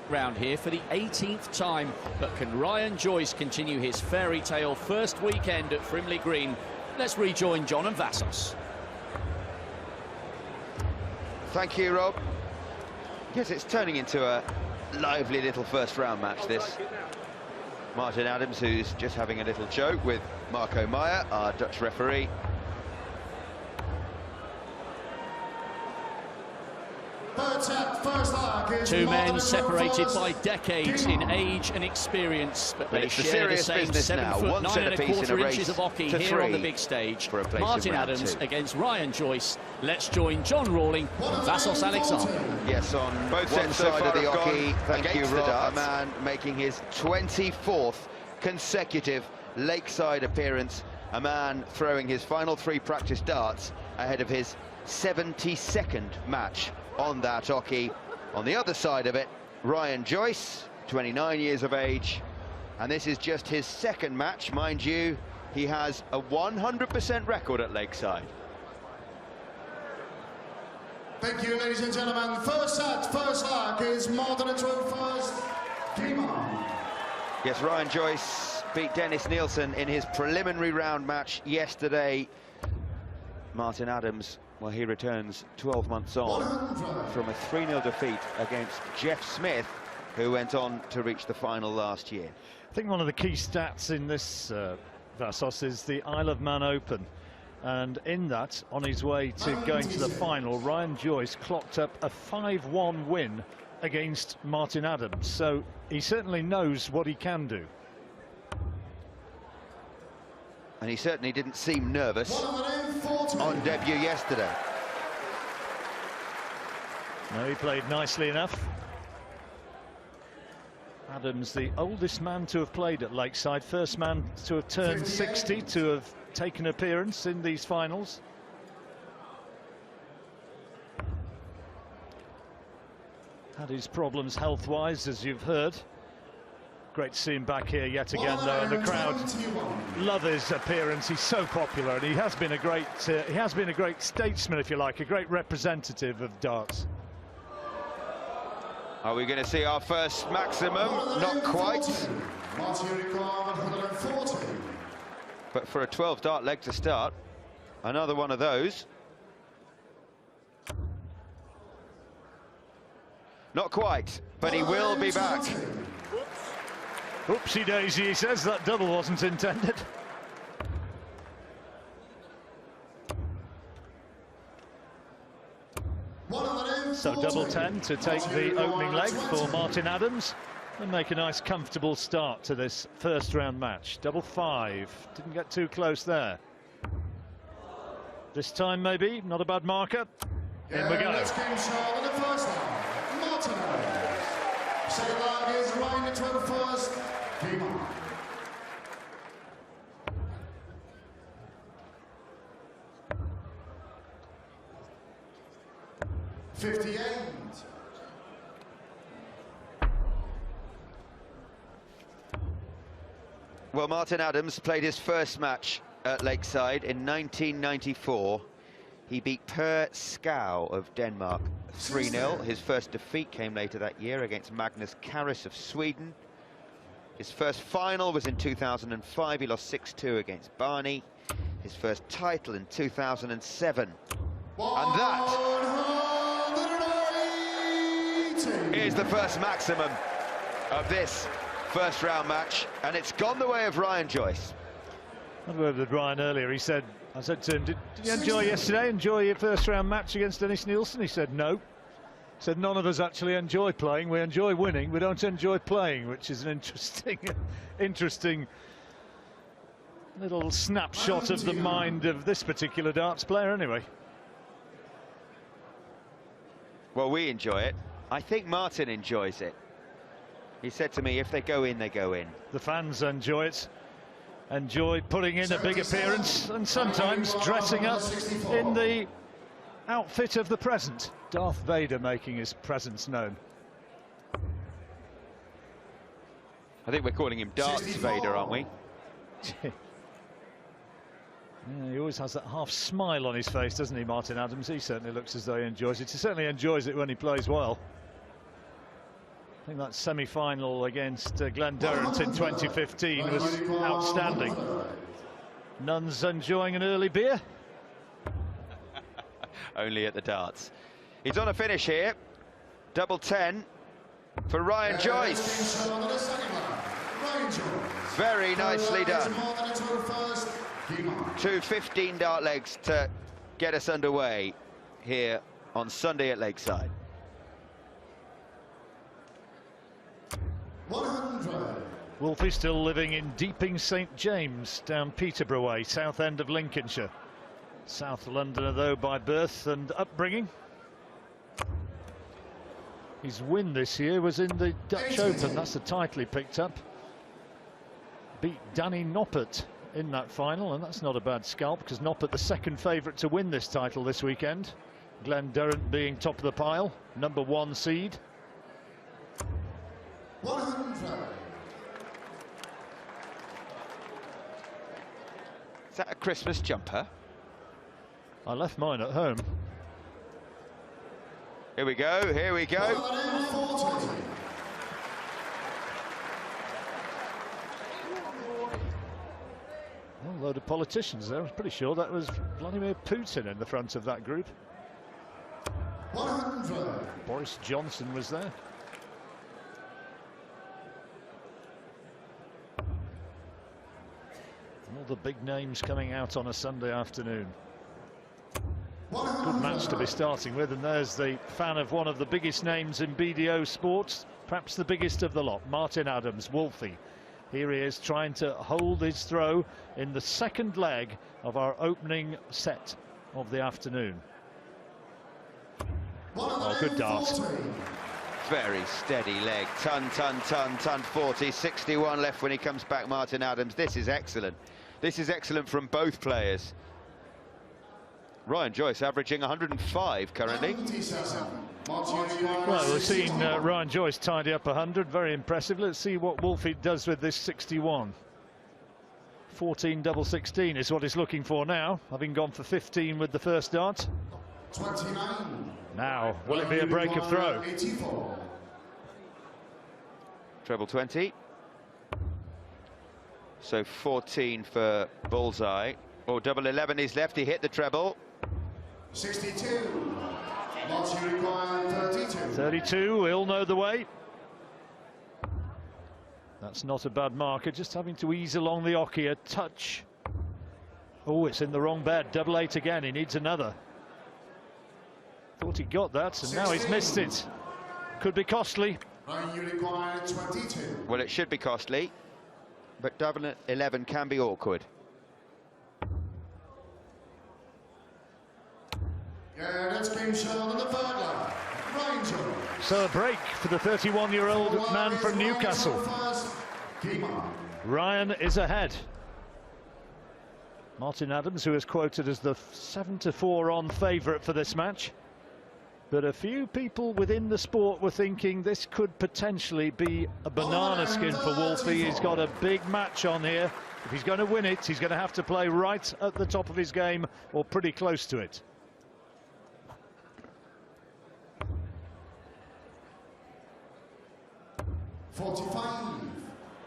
round here for the 18th time. But can Ryan Joyce continue his fairy tale first weekend at Frimley Green? Let's rejoin John and Vassos. Thank you, Rob. Yes, it's turning into a lively little first round match, this. Martin Adams, who's just having a little joke with Marco Meyer, our Dutch referee. Two men separated by decades in age and experience, but they share the same 7 foot 9¼ inches of hockey here on the big stage. Martin Adams against Ryan Joyce. Let's join John Rawling and Vassos Alexander. Yes, on both sets of the hockey. Thank you, Rob. A man making his 24th consecutive lakeside appearance. A man throwing his final 3 practice darts ahead of his 72nd match on that hockey. On the other side of it, Ryan Joyce, 29 years of age, and this is just his 2nd match. Mind you, he has a 100% record at Lakeside. Thank you, ladies and gentlemen. First set, first leg is Martin first. Yes, Ryan Joyce beat Dennis Nielsen in his preliminary round match yesterday. Martin Adams, well, he returns 12 months on from a 3-0 defeat against Jeff Smith, who went on to reach the final last year. I think one of the key stats in this, Vassos, is the Isle of Man Open. And in that, on his way to going to the final, Ryan Joyce clocked up a 5-1 win against Martin Adams. So he certainly knows what he can do. And he certainly didn't seem nervous on debut yesterday. No, he played nicely enough. Adams, the oldest man to have played at Lakeside, first man to have turned 60, to have taken appearance in these finals. Had his problems health-wise, as you've heard. Great to see him back here yet again, though, and the crowd love his appearance. He's so popular, and he has been a great statesman, if you like, a great representative of darts. Are we going to see our first maximum? Not quite. But for a 12-dart leg to start, another one of those. Not quite, but he will be back. Oopsie daisy, he says. That double wasn't intended. So double 10 to take the opening leg for Martin Adams and make a nice comfortable start to this first round match. Double 5, didn't get too close there. This time maybe, not a bad marker. In we go. Let's game start in the first leg. Martin Adams. Second leg is Ryan first. 58. Well, Martin Adams played his first match at Lakeside in 1994. He beat Per Skau of Denmark 3-0. His first defeat came later that year against Magnus Karis of Sweden. His first final was in 2005. He lost 6-2 against Barney. His first title in 2007. And that is the first maximum of this first round match. And it's gone the way of Ryan Joyce. I had a word with Ryan earlier. He said, I said to him, did you enjoy yesterday? Enjoy your first round match against Dennis Nielsen? He said, no. He said, none of us actually enjoy playing. We enjoy winning. We don't enjoy playing, which is an interesting little snapshot of the mind of this particular darts player anyway. Well, we enjoy it. I think Martin enjoys it. He said to me, if they go in, they go in. The fans enjoy it. Enjoy putting in a big appearance and sometimes dressing up in the outfit of the present. Darth Vader making his presence known. I think we're calling him Darts Vader, aren't we? Yeah, he always has that half smile on his face, doesn't he, Martin Adams? He certainly looks as though he enjoys it. He certainly enjoys it when he plays well. I think that semi-final against Glen Durrant in 2015 was outstanding. Nuns enjoying an early beer? Only at the darts. He's on a finish here. Double 10 for Ryan Joyce. Very nicely done. 2 15-dart legs to get us underway here on Sunday at Lakeside. 100. Wolfie still living in Deeping St James, down Peterborough way, south end of Lincolnshire. South Londoner, though, by birth and upbringing. His win this year was in the Dutch Open. That's the title he picked up. Beat Danny Noppert in that final, and that's not a bad scalp, because Noppert the second favourite to win this title this weekend. Glen Durrant being top of the pile, #1 seed. 100. Is that a Christmas jumper? I left mine at home. Here we go, here we go. 140. Well, a load of politicians there. I was pretty sure that was Vladimir Putin in the front of that group. 100. Boris Johnson was there. All the big names coming out on a Sunday afternoon. Good match to be starting with, and there's the fan of one of the biggest names in BDO sports, perhaps the biggest of the lot, Martin Adams, Wolfie. Here he is trying to hold his throw in the second leg of our opening set of the afternoon. Oh, good dart. Very steady leg. Ton, 40, 61 left when he comes back, Martin Adams. This is excellent. This is excellent from both players. Ryan Joyce averaging 105 currently. Well, we've seen Ryan Joyce tidy up 100, very impressive. Let's see what Wolfie does with this 61. 14 double 16 is what he's looking for now, having gone for 15 with the first dart. 29. Now, will it be a break of throw? 84. Treble 20. So 14 for bullseye. Oh, double 11 is left. He hit the treble. 62. Not required 32. 32, we'll know the way. That's not a bad marker, just having to ease along the oche a touch. Oh, it's in the wrong bed. Double 8 again, he needs another. Thought he got that, and now he's missed it. Could be costly. You require 22. Well, it should be costly, but double 11 can be awkward. Yeah, that's been shown on the third line. Ryan Joyce. So a break for the 31-year-old man from Newcastle. Ryan is ahead. Martin Adams, who is quoted as the 7-4 on favourite for this match. But a few people within the sport were thinking this could potentially be a banana skin for Wolfie. He's got a big match on here. If he's going to win it, he's going to have to play right at the top of his game or pretty close to it.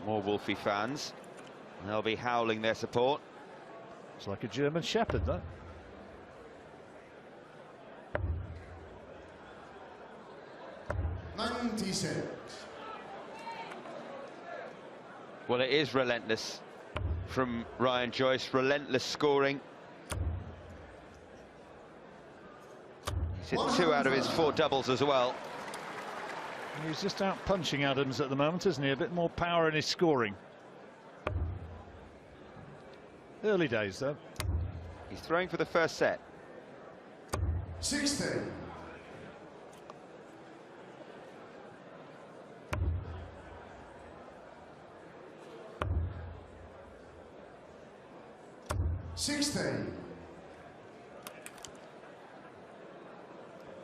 More Wolfie fans. They'll be howling their support. It's like a German Shepherd, though. Well, it is relentless from Ryan Joyce. Relentless scoring. He's hit 2 out of his 4 doubles as well. He's just out punching Adams at the moment, isn't he? A bit more power in his scoring. Early days, though. He's throwing for the first set. 60.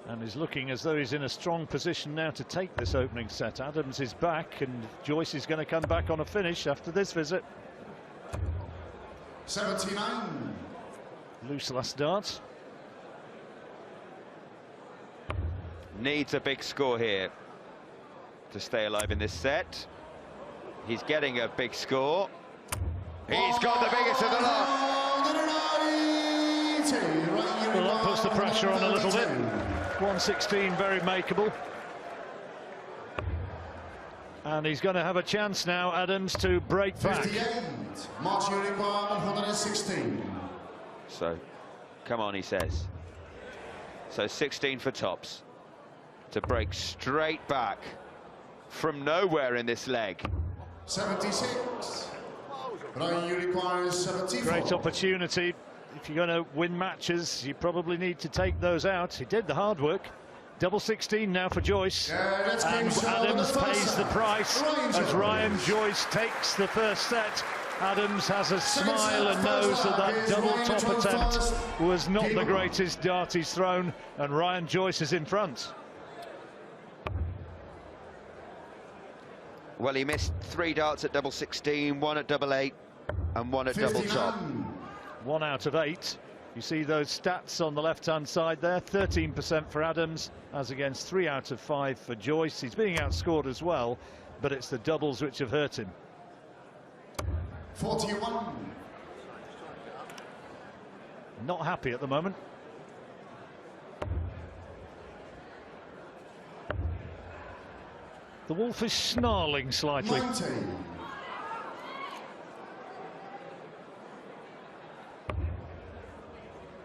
And he's looking as though he's in a strong position now to take this opening set. Adams is back, and Joyce is going to come back on a finish after this visit. 79. Loose last dart. Needs a big score here to stay alive in this set. He's getting a big score. He's got the biggest of the lot. Well, that puts the pressure on a little bit. 116, very makeable. And he's going to have a chance now, Adams, to break back. 58, March you require 116. So, come on, he says. So 16 for tops. To break straight back from nowhere in this leg. 76. Ryan, you require 74. Great opportunity. If you're going to win matches, you probably need to take those out. He did the hard work. Double 16 now for Joyce. And Adams pays the price as Ryan Joyce takes the first set. Adams has a smile and knows that that double top attempt was not the greatest dart he's thrown, and Ryan Joyce is in front. Well, he missed 3 darts at double 16, 1 at double 8, and 1 at double top. 1 out of 8. You see those stats on the left-hand side there. 13% for Adams, as against 3 out of 5 for Joyce. He's being outscored as well, but it's the doubles which have hurt him. 41. Not happy at the moment. The Wolf is snarling slightly. 90.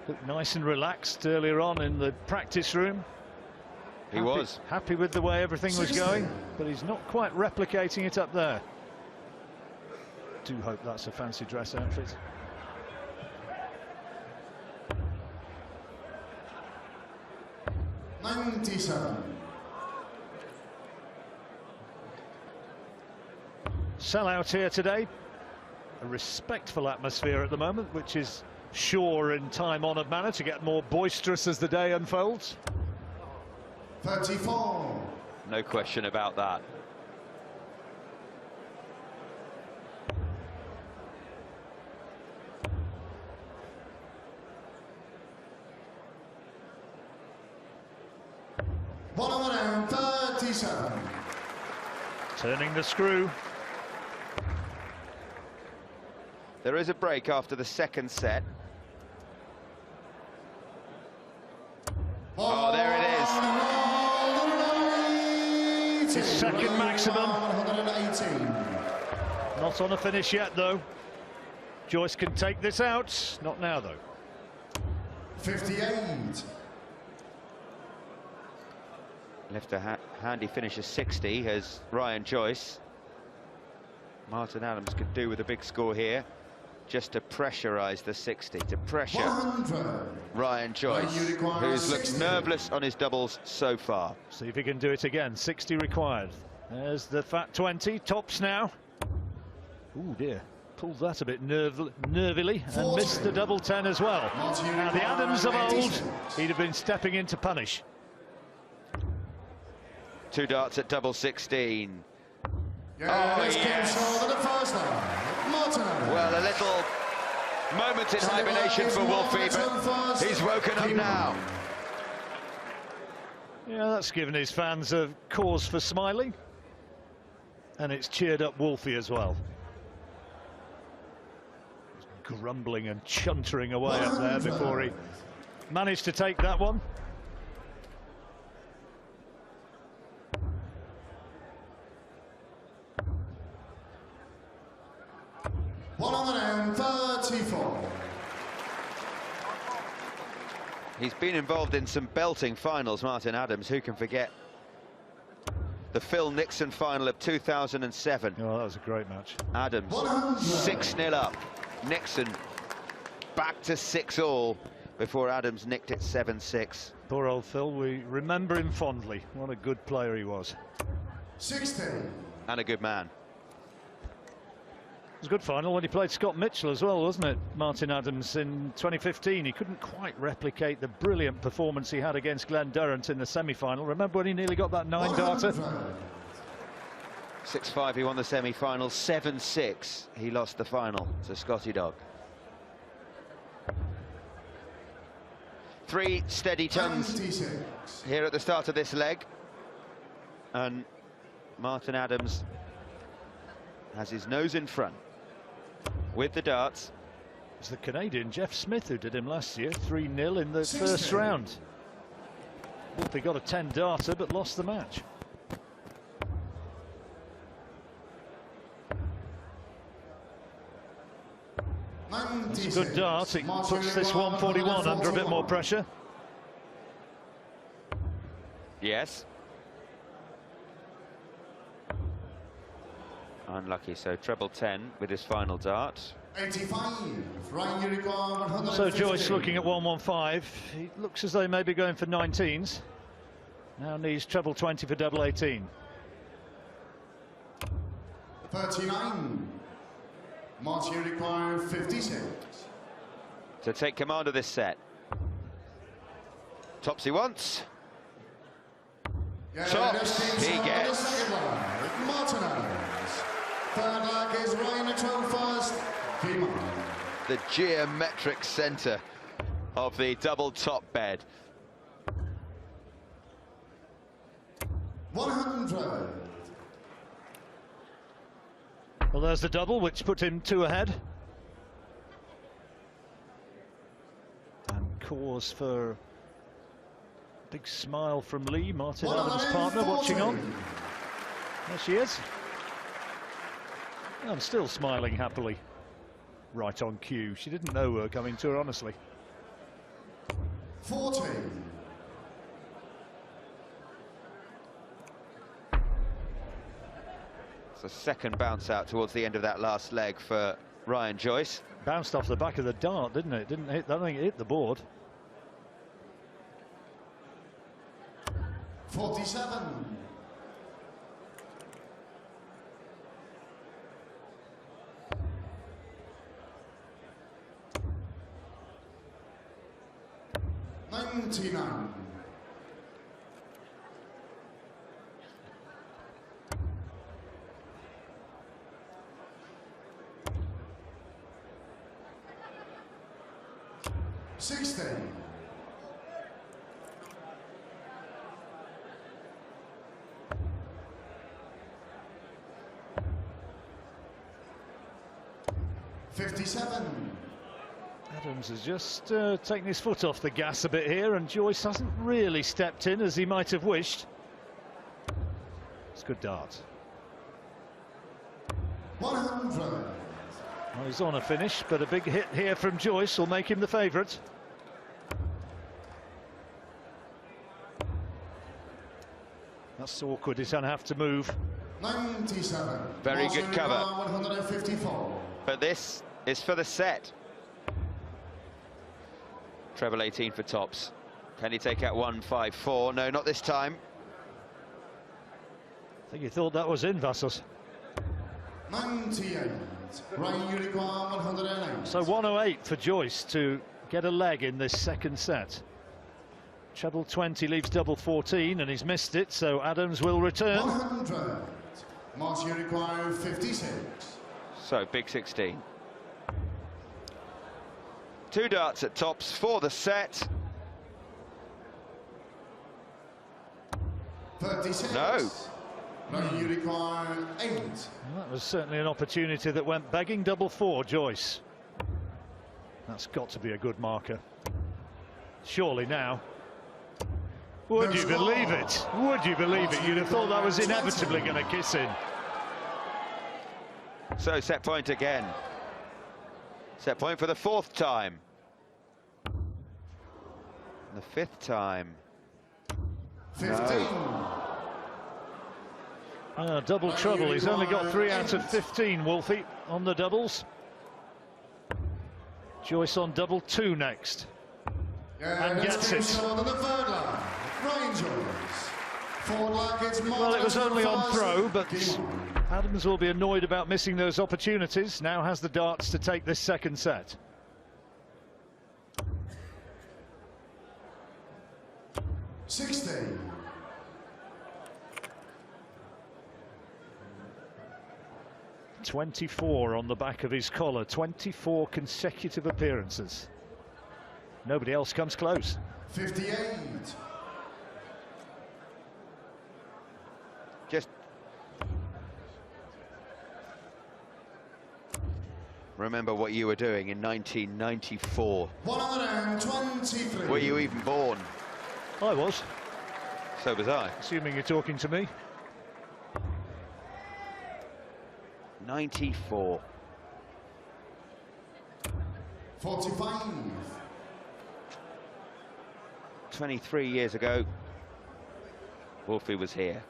Looked nice and relaxed earlier on in the practice room. He was happy with the way everything was going, but he's not quite replicating it up there. Do hope that's a fancy dress outfit. $97. Sellout here today. A respectful atmosphere at the moment, which is sure in time-honoured manner to get more boisterous as the day unfolds. 34. no question about that. $137. Turning the screw. There is a break after the second set. Oh, there it is. His second maximum. Not on a finish yet, though. Joyce can take this out. Not now, though. 58. Left a handy finish of 60 has Ryan Joyce. Martin Adams could do with a big score here, just to pressurise the 60, to pressure 100. Ryan Joyce, who's looked nerveless on his doubles so far. See if he can do it again. 60 required. There's the fat 20, tops now. Oh dear, pulled that a bit nervily and missed the double 10 as well. Now the Adams of old, he'd have been stepping in to punish. 2 darts at double 16. Yeah, yes. Well, a little moment in hibernation for Wolfie, but he's woken up now. Yeah, that's given his fans a cause for smiling. And it's cheered up Wolfie as well. Grumbling and chuntering away up there before he managed to take that one. He's been involved in some belting finals, Martin Adams. Who can forget the Phil Nixon final of 2007? Oh, that was a great match. Adams 6-0 up. Nixon back to 6-all before Adams nicked it 7-6. Poor old Phil, we remember him fondly. What a good player he was. 60. And a good man. It was a good final when he played Scott Mitchell as well, wasn't it? Martin Adams in 2015. He couldn't quite replicate the brilliant performance he had against Glenn Durrant in the semi-final. Remember when he nearly got that 9-darter? 6-5 he won the semi-final, 7-6 he lost the final to Scotty Dog. 3 steady tons here at the start of this leg, and Martin Adams has his nose in front with the darts. It's the Canadian Jeff Smith who did him last year, 3-0 in the first round. Wolfie got a 10-darter but lost the match. It's a good dart. It puts this 141 under a bit more pressure. Yes. Unlucky, so treble 10 with his final dart. 85. So Joyce looking at 115. He looks as though he may be going for 19s. Now needs treble 20 for double 18. 39. Martin require 56. To take command of this set. Tops he wants. Tops he gets. Martin Adams. Third leg is Ryan at 12 first. The geometric centre of the double top bed. 100. Well, there's the double, which put him 2 ahead. And cause for a big smile from Lee, Martin Adams' partner, watching on. There she is. I'm still smiling happily. Right on cue. She didn't know we were coming to her, honestly. 40. It's a second bounce out towards the end of that last leg for Ryan Joyce. Bounced off the back of the dart, didn't it? Didn't hit, I don't think it hit the board. 47. 99. 60. 57. Adams has just taken his foot off the gas a bit here, and Joyce hasn't really stepped in as he might have wished. It's a good dart. 100. Well, he's on a finish, but a big hit here from Joyce will make him the favourite. That's awkward, he's going to have to move. 97. Very good cover. 154. But this is for the set. Treble 18 for tops. Can he take out 154? No, not this time. I think he thought that was in, Vassos. 98. Ryan Unicorn 108. So 108 for Joyce to get a leg in this second set. Treble 20 leaves double 14, and he's missed it, so Adams will return. 100. Martin Unicorn 56. So big 16. 2 darts at tops for the set. 36. No. Unicorn 8. Well, that was certainly an opportunity that went begging. Double 4, Joyce. That's got to be a good marker. Surely now. Would you believe it? Would you believe it? You'd have thought that was inevitably going to kiss in. So set point again. Set point for the 4th time. The 5th time. 15. Double trouble. He's only got 3 out of 15, Wolfie, on the doubles. Joyce on double 2 next. And gets it. Well, it was only on throw, but Adams will be annoyed about missing those opportunities. Now has the darts to take this second set. $60. 24 on the back of his collar. 24 consecutive appearances. Nobody else comes close. 58. Just remember what you were doing in 1994. 123. Were you even born? I was. So was I. Assuming you're talking to me. 94. 45. 23 years ago, Wolfie was here,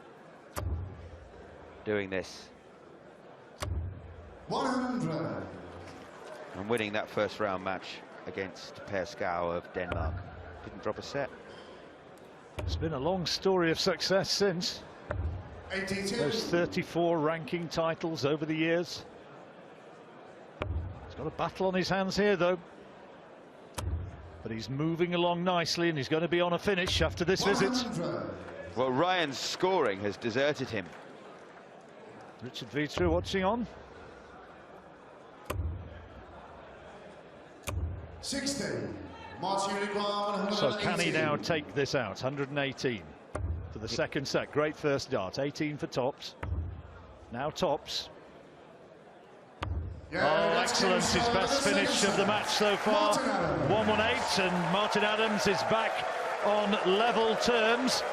doing this. 100. And winning that first round match against Per Skau of Denmark. Didn't drop a set. It's been a long story of success since. 82. Those 34 ranking titles over the years. He's got a battle on his hands here, though. But he's moving along nicely, and he's going to be on a finish after this 100. visit. Well, Ryan's scoring has deserted him. Richard Vitra watching on. 60. Martin Uruguay, So can he now take this out? 118 for the second set. Great first dart. 18 for tops. Now tops. Oh, excellent. His best finish of the match so far. 118, and Martin Adams is back on level terms.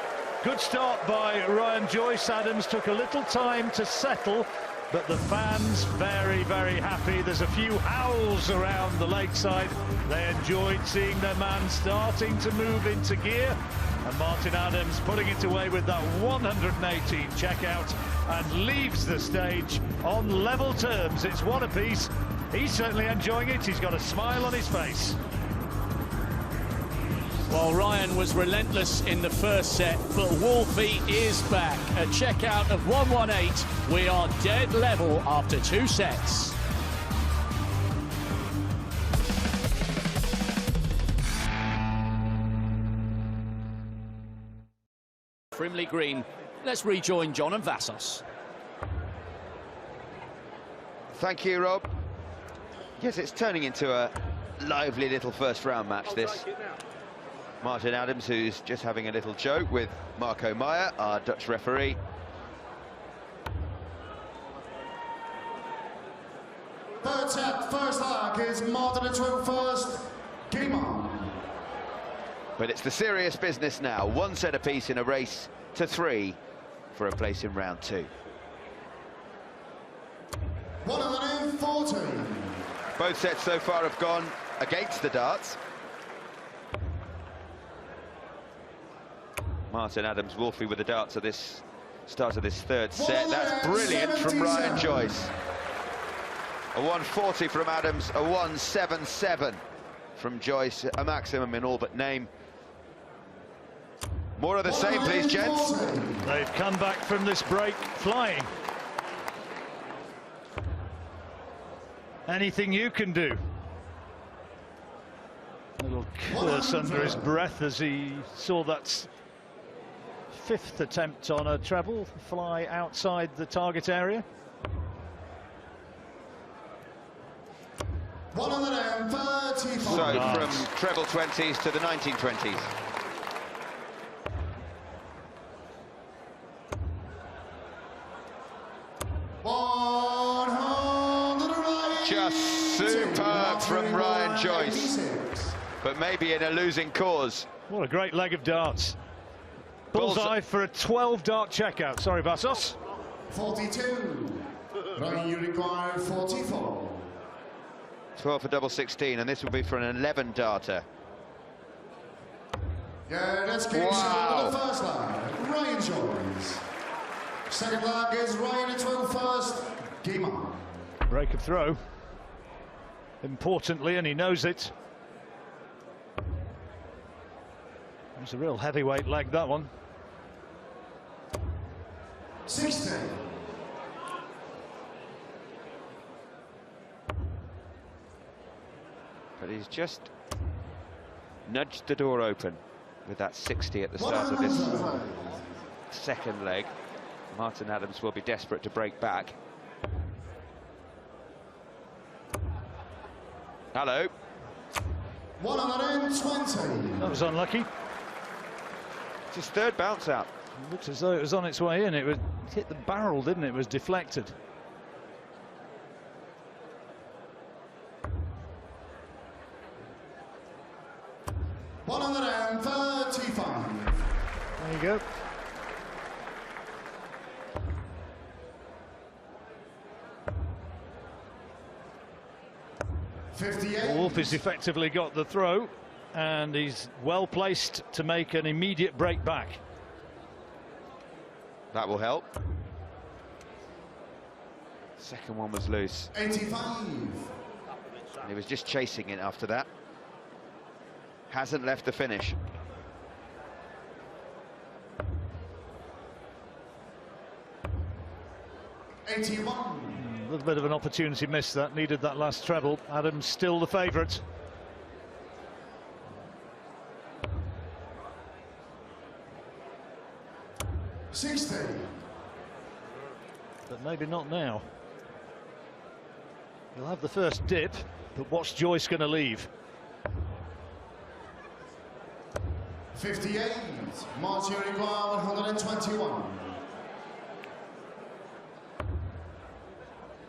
Good start by Ryan Joyce. Adams took a little time to settle, but the fans very, very happy. There's a few howls around the lakeside. They enjoyed seeing their man starting to move into gear, and Martin Adams putting it away with that 118 checkout and leaves the stage on level terms. It's one apiece. He's certainly enjoying it. He's got a smile on his face. Well, Ryan was relentless in the first set, but Wolfie is back. A checkout of 118. We are dead level after 2 sets. Frimley Green. Let's rejoin John and Vassos. Thank you, Rob. Yes, it's turning into a lively little first round match, this. Martin Adams, who's just having a little joke with Marco Meyer, our Dutch referee. Third set, first leg is Martin at 21st. Game on. But it's the serious business now. 1 set apiece in a race to 3 for a place in round 2. 140. Both sets so far have gone against the darts. Martin Adams, Wolfie with the darts at this start of this third set. That's brilliant from Ryan Joyce. A 140 from Adams, a 177 from Joyce, a maximum in all but name. More of the same, please, gents. They've come back from this break flying. Anything you can do. A little curse under his breath as he saw that 5th attempt on a treble fly outside the target area. 135. So from treble 20s to the 1920s. Just superb from Ryan Joyce, but maybe in a losing cause. What a great leg of darts. Bullseye for a 12-dart checkout. Sorry, Vassos. 42. Ryan Uruguay, 44. 12 for double 16, and this will be for an 11-darter. Yeah, let's keep Wow. the first leg. Ryan Joyce. Second leg is Ryan at 21st. Game on. Break of throw. Importantly, and he knows it. It's a real heavyweight leg, that one. 60. But he's just nudged the door open with that 60 at the start of this second leg. Martin Adams will be desperate to break back. Hello. 120. That was unlucky. It's his third bounce out. It looks as though it was on its way in. It would hit the barrel, didn't it? It was deflected. 58. Wolf has effectively got the throw, and he's well placed to make an immediate break back. That will help. Second one was loose. 85. And he was just chasing it after that. Hasn't left the finish. A little bit of an opportunity missed that, needed that last treble. Adams still the favourite. But maybe not now. He'll have the first dip, but what's Joyce going to leave? 58. Martin require 121.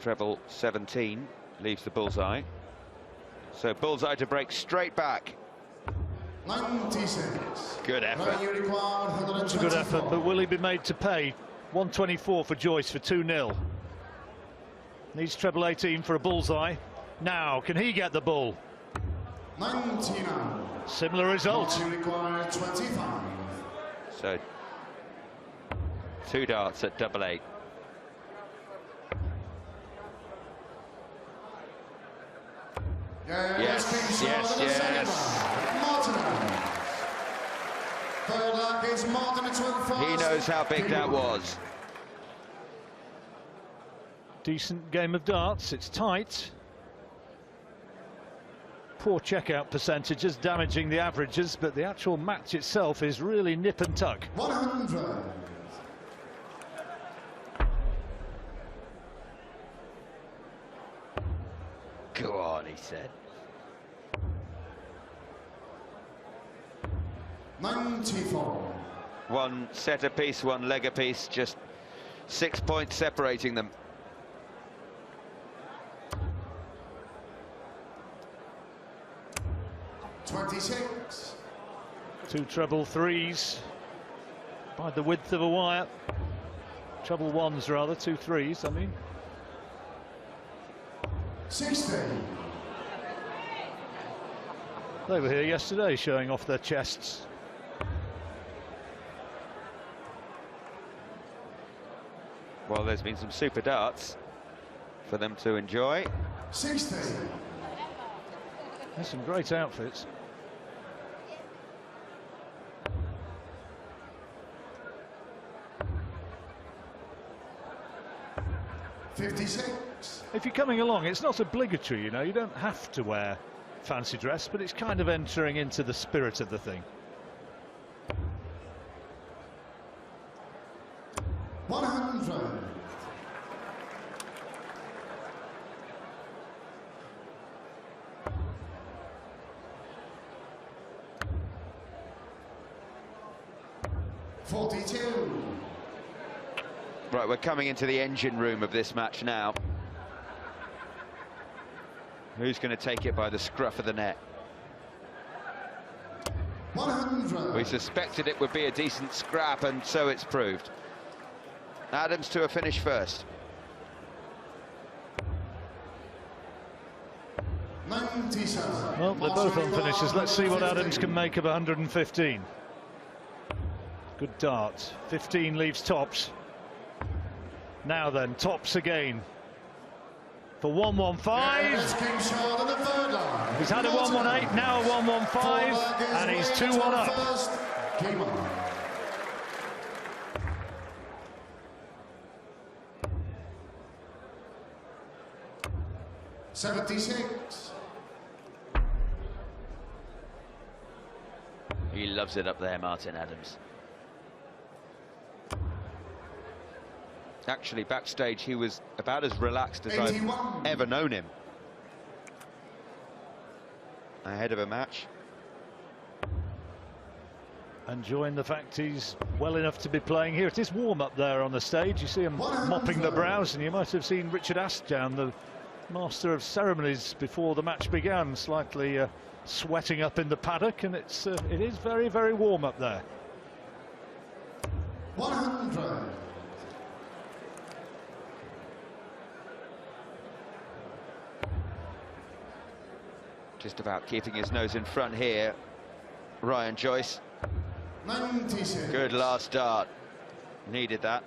Treble 17 leaves the bullseye. So bullseye to break straight back. 96. Good effort. That's a good effort, but will he be made to pay? 124 for Joyce for 2-0. Needs treble 18 for a bullseye. Now, can he get the bull? 99. Similar result. Require 25. So 2 darts at double 8. Yes, yes, yes. He knows how big that was. Decent game of darts, it's tight. Poor checkout percentages damaging the averages, but the actual match itself is really nip and tuck. 100. Go on, he said. 94. One set apiece, one leg apiece, just 6 points separating them. $26. 2 treble 3s by the width of a wire. Treble 1s rather, 2 3s, I mean. 60. They were here yesterday showing off their chests. Well, there's been some super darts for them to enjoy. 60. There's some great outfits. $56. If you're coming along, it's not obligatory, you know, you don't have to wear fancy dress, but it's kind of entering into the spirit of the thing. 100. $42. Right, we're coming into the engine room of this match now. Who's going to take it by the scruff of the neck? 100. We suspected it would be a decent scrap, and so it's proved. Adams to a finish first. 97. Well, they're both on finishes. Let's see what Adams can make of 115. Good dart. 15 leaves tops. Now then, tops again. For 115. He's had a 118, now a 115, and he's 2-1 up. Game on. $76. He loves it up there, Martin Adams. Actually, backstage, he was about as relaxed as 81. I've ever known him. Ahead of a match. Enjoying the fact he's well enough to be playing here. It is warm up there on the stage. You see him mopping the brows, and you might have seen Richard Aschdown, the master of ceremonies, before the match began, slightly sweating up in the paddock, and it is very, very warm up there. 100. Just about keeping his nose in front here, Ryan Joyce. 96. Good last dart. Needed that.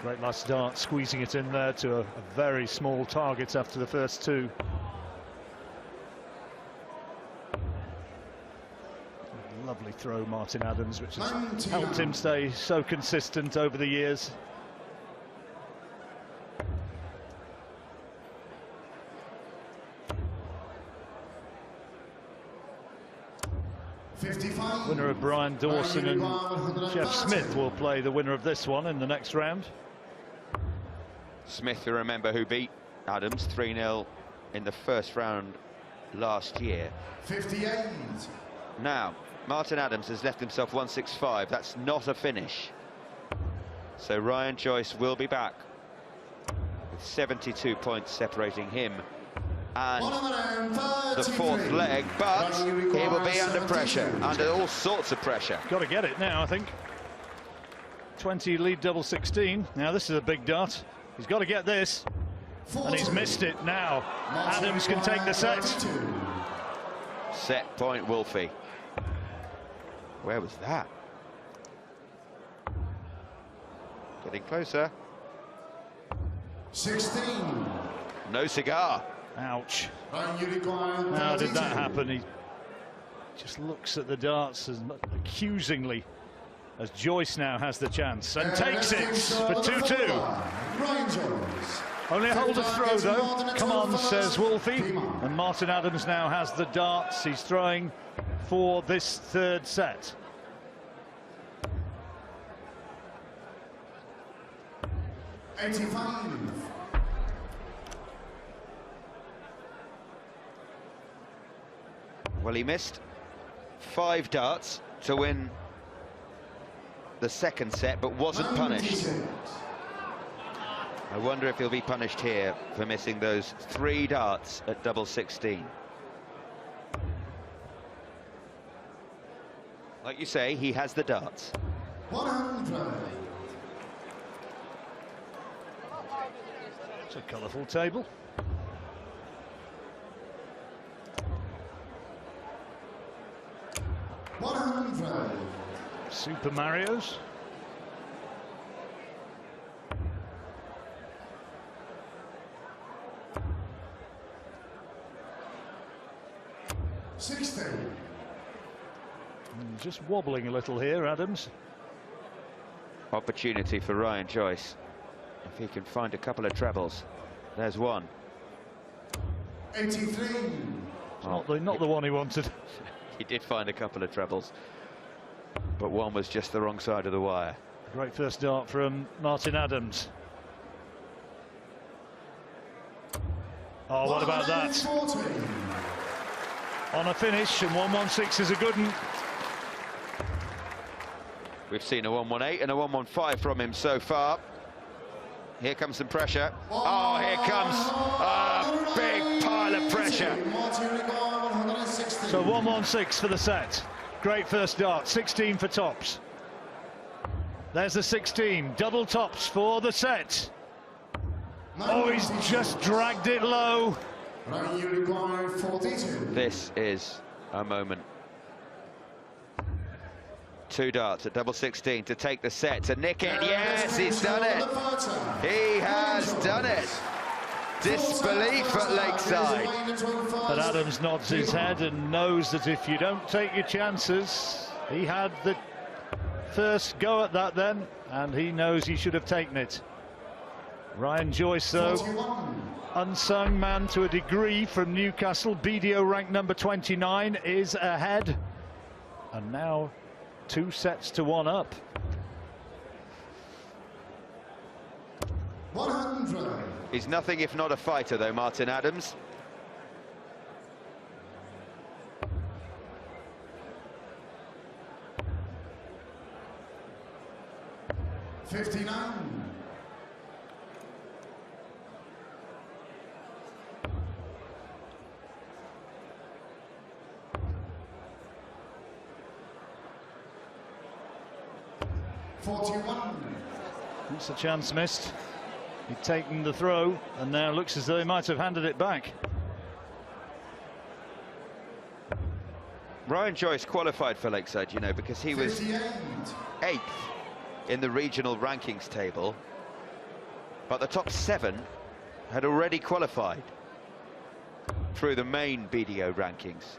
Great last dart, squeezing it in there to a very small target after the first two. Lovely throw, Martin Adams, which has helped him stay so consistent over the years. Winner of Brian Dawson and Jeff Smith will play the winner of this one in the next round. Smith, you remember, who beat Adams 3-0 in the first round last year. 58. Now, Martin Adams has left himself 165. That's not a finish. So Ryan Joyce will be back with 72 points separating him and the fourth leg, but he will be under pressure, under all sorts of pressure. Got to get it now, I think. 20 lead double 16. Now this is a big dart. He's got to get this, and he's missed it now. Adams can take the set. Set point, Wolfie. Where was that? Getting closer. 16. No cigar. Ouch. How did that happen? He just looks at the darts as accusingly as Joyce now has the chance and takes it for 2-2. Only a hold of throw though. Come on, says Wolfie. And Martin Adams now has the darts. He's throwing for this third set. Well, he missed 5 darts to win the second set, but wasn't punished. I wonder if he'll be punished here for missing those 3 darts at double 16. Like you say, he has the darts. 100. It's a colourful table. Super Marios. Just wobbling a little here, Adams. Opportunity for Ryan Joyce. If he can find a couple of trebles. There's one. 83. Not the one he wanted. He did find a couple of trebles, but one was just the wrong side of the wire. Great first dart from Martin Adams. Oh, what about that? 40. On a finish, and 116 is a good one. We've seen a 118 and a 115 from him so far. Here comes some pressure. Oh, here comes a big pile of pressure. So 116 for the set. Great first dart, 16 for tops. There's the 16, double tops for the set. Oh, he's just dragged it low. This is a moment. 2 darts at double 16 to take the set, to nick it. Yes, he's done it. He has done it. Disbelief at Lakeside. But Adams nods his head and knows that if you don't take your chances, he had the first go at that then, and he knows he should have taken it. Ryan Joyce, though, unsung man to a degree from Newcastle, BDO ranked number 29, is ahead. And now 2 sets to 1 up. 100. He's nothing if not a fighter, though, Martin Adams. $59. 41. That's a chance missed. He'd taken the throw and now looks as though he might have handed it back. Ryan Joyce qualified for Lakeside, you know, because he was 8th in the regional rankings table, but the top 7 had already qualified through the main BDO rankings.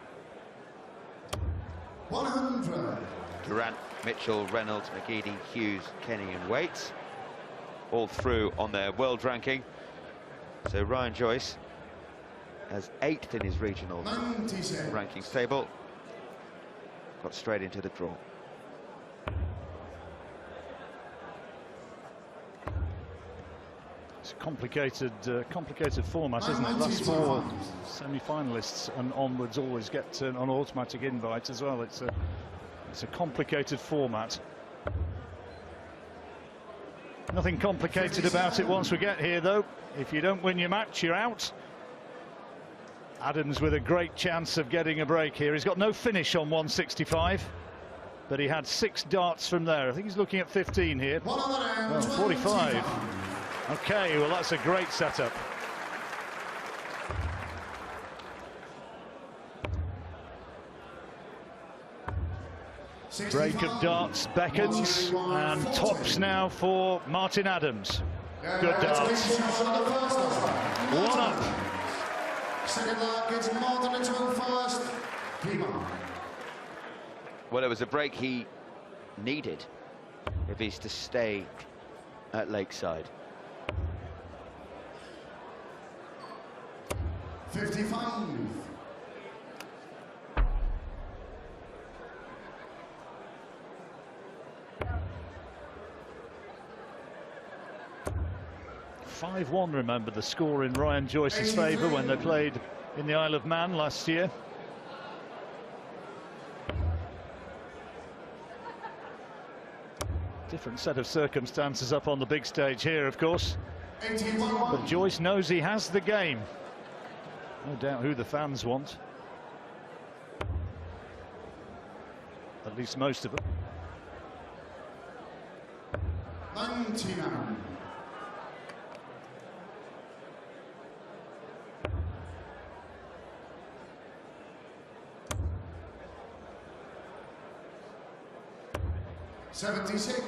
100. Durant, Mitchell, Reynolds, McGeady, Hughes, Kenny and Waits all through on their world ranking. So Ryan Joyce as 8th in his regional 96. rankings table got straight into the draw. It's a complicated format, isn't it? Last 4 semi-finalists and onwards always get an automatic invite as well. It's a complicated format. Nothing complicated about it once we get here, though. If you don't win your match, you're out. Adams with a great chance of getting a break here. He's got no finish on 165, but he had 6 darts from there. I think he's looking at 15 here. Well, 45. Okay, well, that's a great setup. Break of darts beckons, and tops now for Martin Adams. Good darts. 1 up. Second leg gets Martin into first. Well, it was a break he needed if he's to stay at Lakeside. 55. (5-1), remember the score in Ryan Joyce's favour when they played in the Isle of Man last year. Different set of circumstances up on the big stage here, of course. 81. But Joyce knows he has the game. No doubt who the fans want. At least most of them. 99. $76.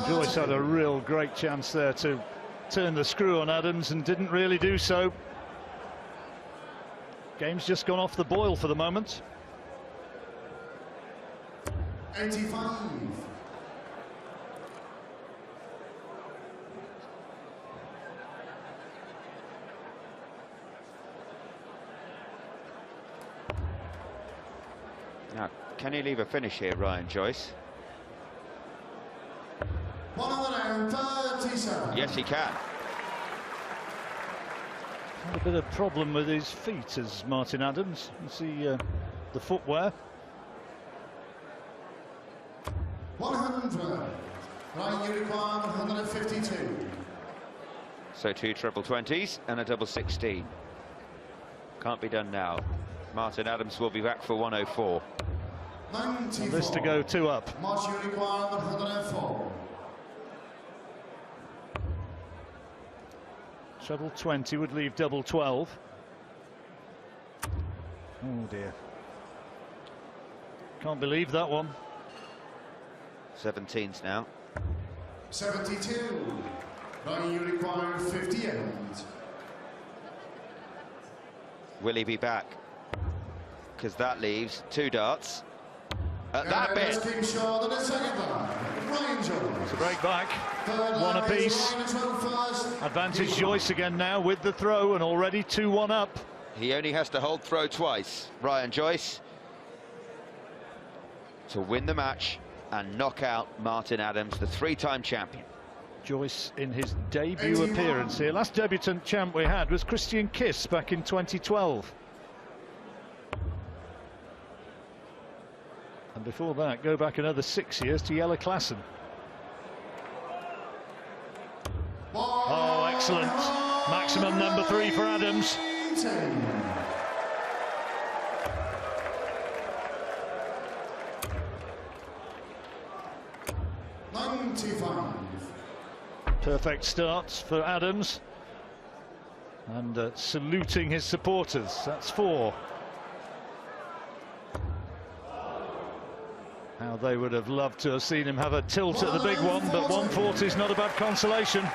Joyce had a real great chance there to turn the screw on Adams and didn't really do so. Game's just gone off the boil for the moment. 85. Now, can he leave a finish here, Ryan Joyce? 137. Yes, he can. Had a bit of problem with his feet as Martin Adams. You see the footwear. 100. Right, you require 152. So 2 triple 20s and a double 16. Can't be done now. Martin Adams will be back for 104. 94. And this to go 2 up. March you require 104. Treble 20 would leave double 12. Oh dear. Can't believe that one. 17s now. 72. Right, you require 58. Will he be back? Because that leaves 2 darts. At that bit. King short on the second line. Ryan Joyce. It's a break back. Third 1 leg is apiece. Ryan first. Advantage Joyce again now with the throw and already 2-1 up. He only has to hold throw twice, Ryan Joyce, to win the match and knock out Martin Adams, the 3-time champion. Joyce in his debut appearance here. Last debutant champ we had was Christian Kiss back in 2012. And before that, go back another 6 years to Jelle Klassen. excellent. Maximum number 3 for Adams. 95. Perfect start for Adams. And saluting his supporters. That's 4. How they would have loved to have seen him have a tilt at the big one, but 140 is not a bad consolation.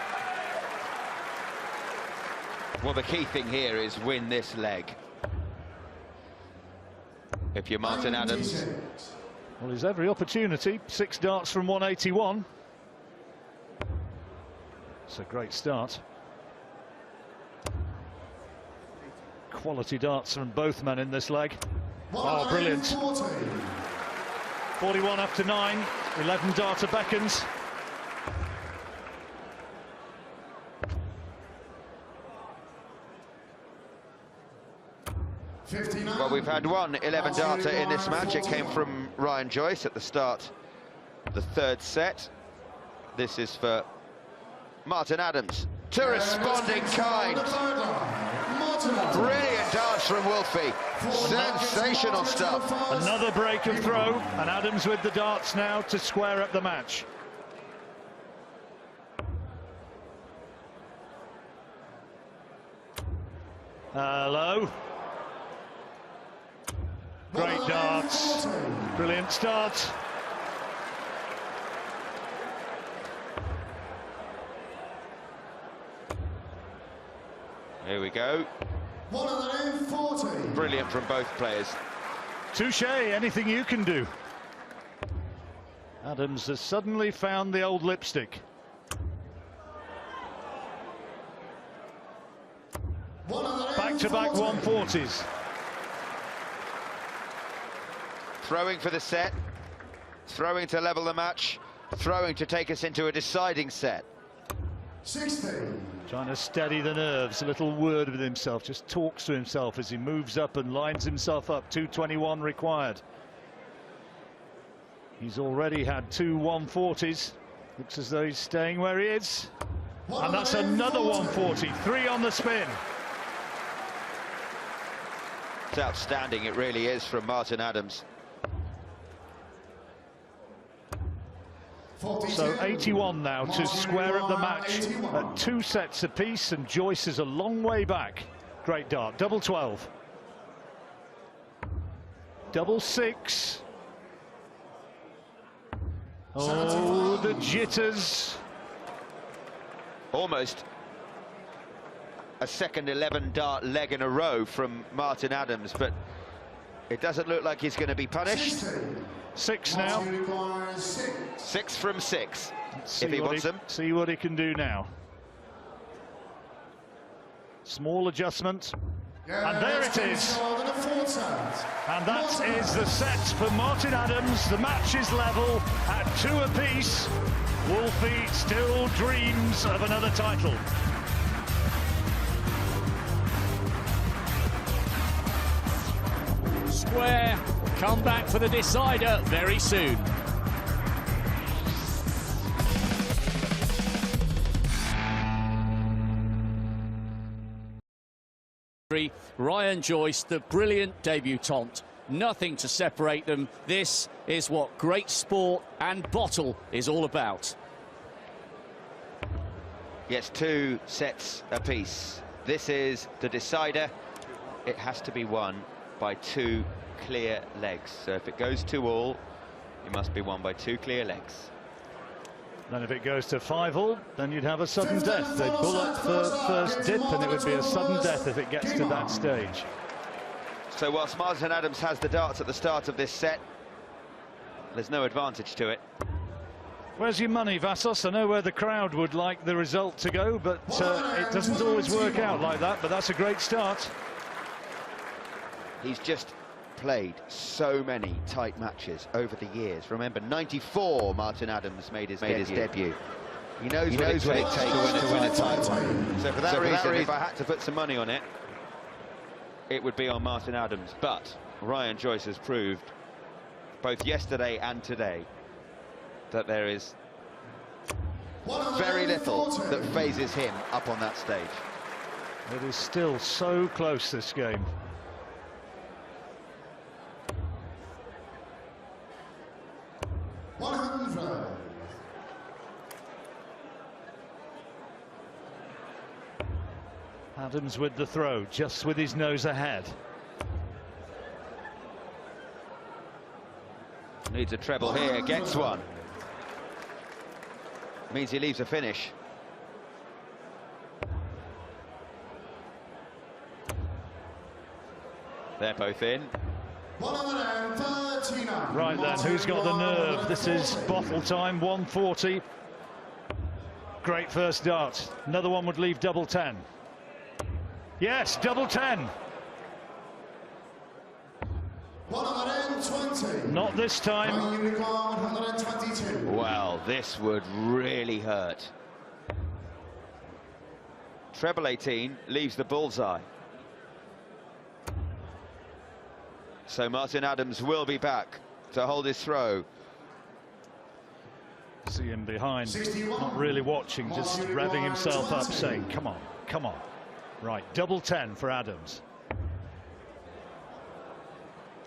Well, the key thing here is win this leg. If you're Martin Adams. Well, he's every opportunity. 6 darts from 181. It's a great start. Quality darts from both men in this leg. Oh, brilliant. 41 after 9. 11 darter beckons. Well, we've had one 11 darter in this match. It came from Ryan Joyce at the start of the 3rd set. This is for Martin Adams. To responding kind. Brilliant darts from Wolfie. Sensational stuff. Another break of throw, and Adams with the darts now to square up the match. Hello. Great darts. Brilliant start. Here we go. 140. Brilliant from both players. Touche, anything you can do. Adams has suddenly found the old lipstick. Back-to-back 140s. Throwing for the set. Throwing to level the match. Throwing to take us into a deciding set. 60. Trying to steady the nerves, a little word with himself, just talks to himself as he moves up and lines himself up. 221 required. He's already had 2 140s. Looks as though he's staying where he is. And that's another 140, 3 on the spin. It's outstanding, it really is, from Martin Adams. So 81 now to square up the match at 2 sets apiece, and Joyce is a long way back. Great dart, double 12. Double 6. Oh, the jitters. Almost a second 11 dart leg in a row from Martin Adams, but it doesn't look like he's going to be punished. 6 now. 6 from 6, if he wants them. See what he can do now. Small adjustment. And there it is. And that is the set for Martin Adams. The match is level at 2 apiece. Wolfie still dreams of another title. Square, come back for the decider very soon. Ryan Joyce, the brilliant debutante. Nothing to separate them. This is what great sport and bottle is all about. Yes, 2 sets apiece. This is the decider. It has to be won by 2 clear legs. So if it goes 2-all, it must be won by 2 clear legs. Then if it goes to 5-all, then you'd have a sudden death. They'd bull up for first dip, and it would be a sudden death if it gets to that stage. So whilst Martin Adams has the darts at the start of this set, there's no advantage to it. Where's your money, Vassos? I know where the crowd would like the result to go, but it doesn't always work out like that, but that's a great start. He's just played so many tight matches over the years. Remember, 94 Martin Adams made his debut. He knows what it takes to win a title. So for that reason, if I had to put some money on it, it would be on Martin Adams. But Ryan Joyce has proved, both yesterday and today, that there is very little that phases him up on that stage. It is still so close, this game. Adams with the throw, just with his nose ahead. Needs a treble here, gets one. Means he leaves a finish. They're both in. Right then, who's got the nerve? This is bottle time, 140. Great first dart. Another one would leave double 10. Yes, double 10. 120. Not this time. Well, this would really hurt. Treble 18 leaves the bullseye. So Martin Adams will be back to hold his throw. See him behind, not really watching, just revving himself up, saying, come on, come on. Right, double 10 for Adams.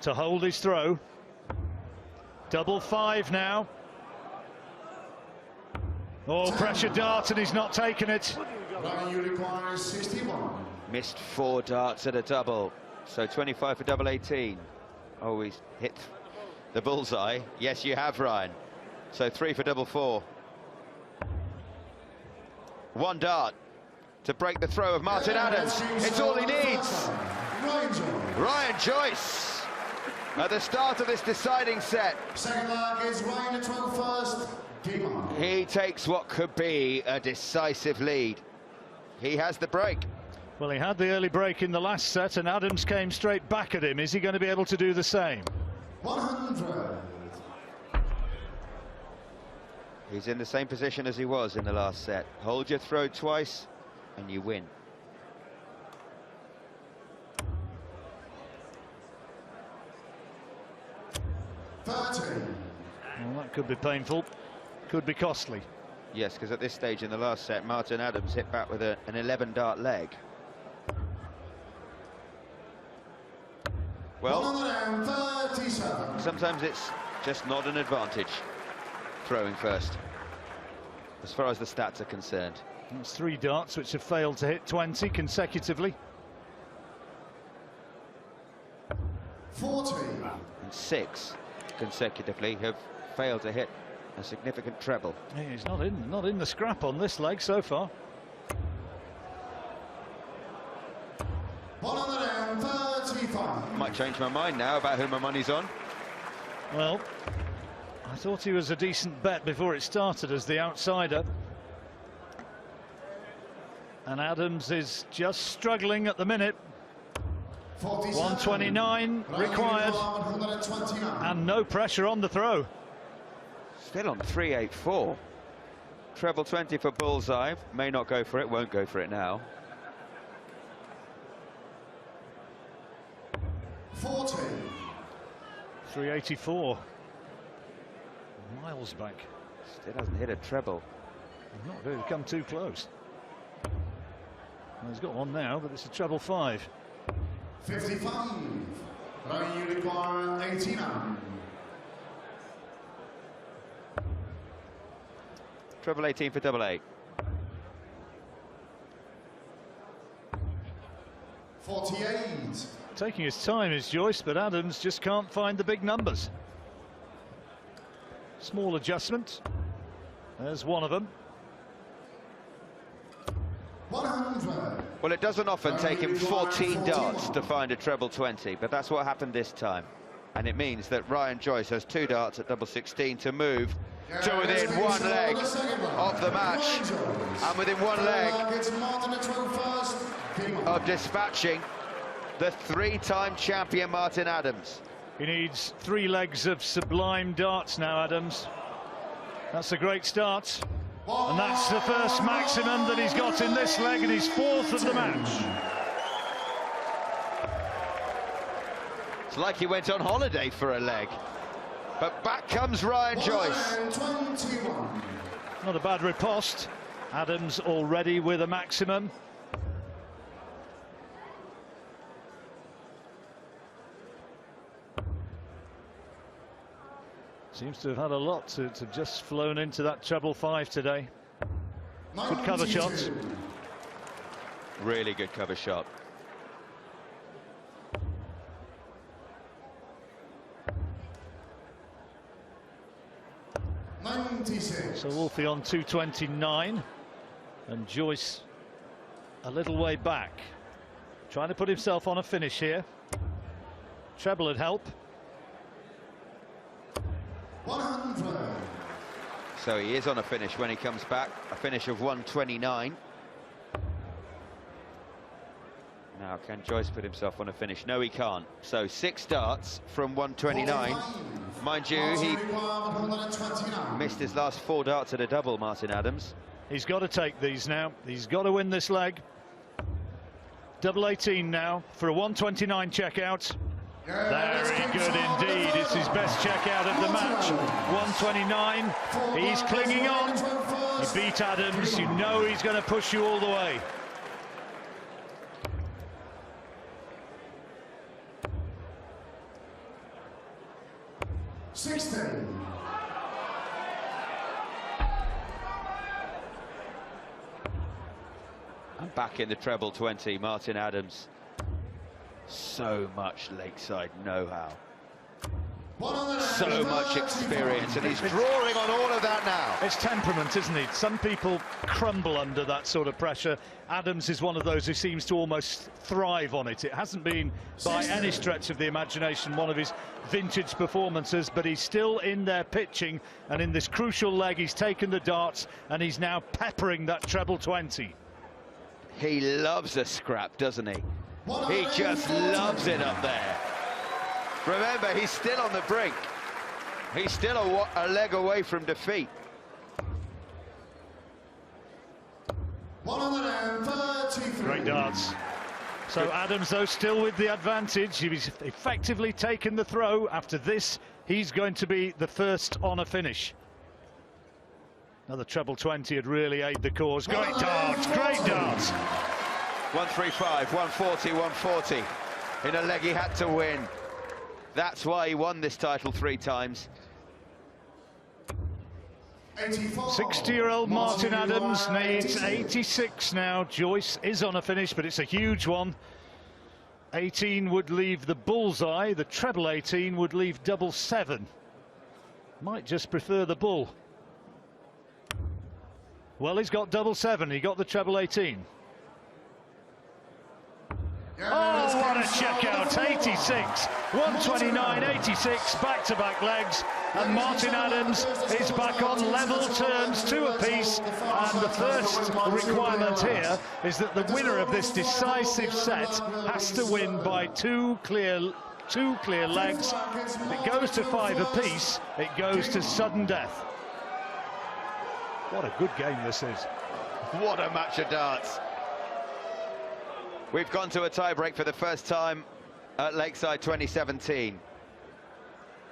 To hold his throw. Double 5 now. Oh, pressure dart, and he's not taken it. Missed 4 darts at a double. So 25 for double 18. Oh, he's hit the bullseye. Yes, you have, Ryan. So 3 for double 4. 1 dart to break the throw of Martin Adams. It's all he needs. Ryan Joyce at the start of this deciding set. Second leg is Ryan at 12 first. Game on. He takes what could be a decisive lead. He has the break. Well, he had the early break in the last set, and Adams came straight back at him. Is he going to be able to do the same? 100. He's in the same position as he was in the last set. Hold your throw twice and you win. Well, that could be painful, could be costly. Yes, because at this stage in the last set, Martin Adams hit back with an 11-dart leg. Well, sometimes it's just not an advantage throwing first, as far as the stats are concerned. That's 3 darts which have failed to hit 20 consecutively. 40. And 6 consecutively have failed to hit a significant treble. Yeah, he's not in the scrap on this leg so far. 135. Might change my mind now about who my money's on. Well, I thought he was a decent bet before it started as the outsider. And Adams is just struggling at the minute. 129 required. And no pressure on the throw. Still on 384. Treble 20 for bullseye. May not go for it, won't go for it now. 40. 384. Miles back. Still hasn't hit a treble. Not really come too close. Well, he's got one now, but it's a treble 5. 55. Ryan Unicorn 89. Treble 18 for double 8. 48. Taking his time is Joyce, but Adams just can't find the big numbers. Small adjustment. There's one of them. 100. Well, it doesn't often take him 14 darts to find a treble 20, but that's what happened this time. And it means that Ryan Joyce has 2 darts at double 16 to move to within 1 leg of the match. And within 1 leg of dispatching the 3-time champion Martin Adams. He needs 3 legs of sublime darts now, Adams. That's a great start. And that's the first maximum that he's got in this leg, and he's 4th of the match. It's like he went on holiday for a leg. But back comes Ryan Joyce. Not a bad riposte. Adams already with a maximum. Seems to have had a lot to just flown into that treble 5 today. Good cover shots. Really good cover shot. So Wolfie on 229 and Joyce a little way back, trying to put himself on a finish here. Treble would help. 100. So he is on a finish when he comes back, a finish of 129. Now can Joyce put himself on a finish? No, he can't. So 6 darts from 129. Mind you, he missed his last 4 darts at a double, Martin Adams. He's got to take these now. He's got to win this leg. Double 18 now for a 129 checkout. Very good indeed. It's his best checkout of the match. 129. He's clinging on. He beat Adams. You know he's going to push you all the way. And back in the treble 20, Martin Adams. So much lakeside know-how. So much experience, and he's drawing on all of that now. It's temperament, isn't it? Some people crumble under that sort of pressure. Adams is one of those who seems to almost thrive on it. It hasn't been, by any stretch of the imagination, one of his vintage performances, but he's still in there pitching, and in this crucial leg he's taken the darts, and he's now peppering that treble 20. He loves a scrap, doesn't he? He just loves it up there. Remember, he's still on the brink. He's still a leg away from defeat. 133. Great darts. So Adams, though, still with the advantage. He's effectively taken the throw. After this, he's going to be the first on a finish. Another treble 20 would really aid the cause. Great darts, great darts. 135, 140, 140 in a leg he had to win. That's why he won this title 3 times. 60-year-old Martin Adams needs 86 now. Joyce is on a finish, but it's a huge one. 18 would leave the bullseye. The treble 18 would leave double 7. Might just prefer the bull. Well, he's got double 7. He got the treble 18. Oh, what a checkout. 86, 129, 86, back-to-back legs. And Martin Adams is back on level terms, 2 apiece. And the first requirement here is that the winner of this decisive set has to win by two clear legs. If it goes to 5 apiece, it goes to sudden death. What a good game this is. What a match of darts. We've gone to a tie-break for the first time at Lakeside 2017.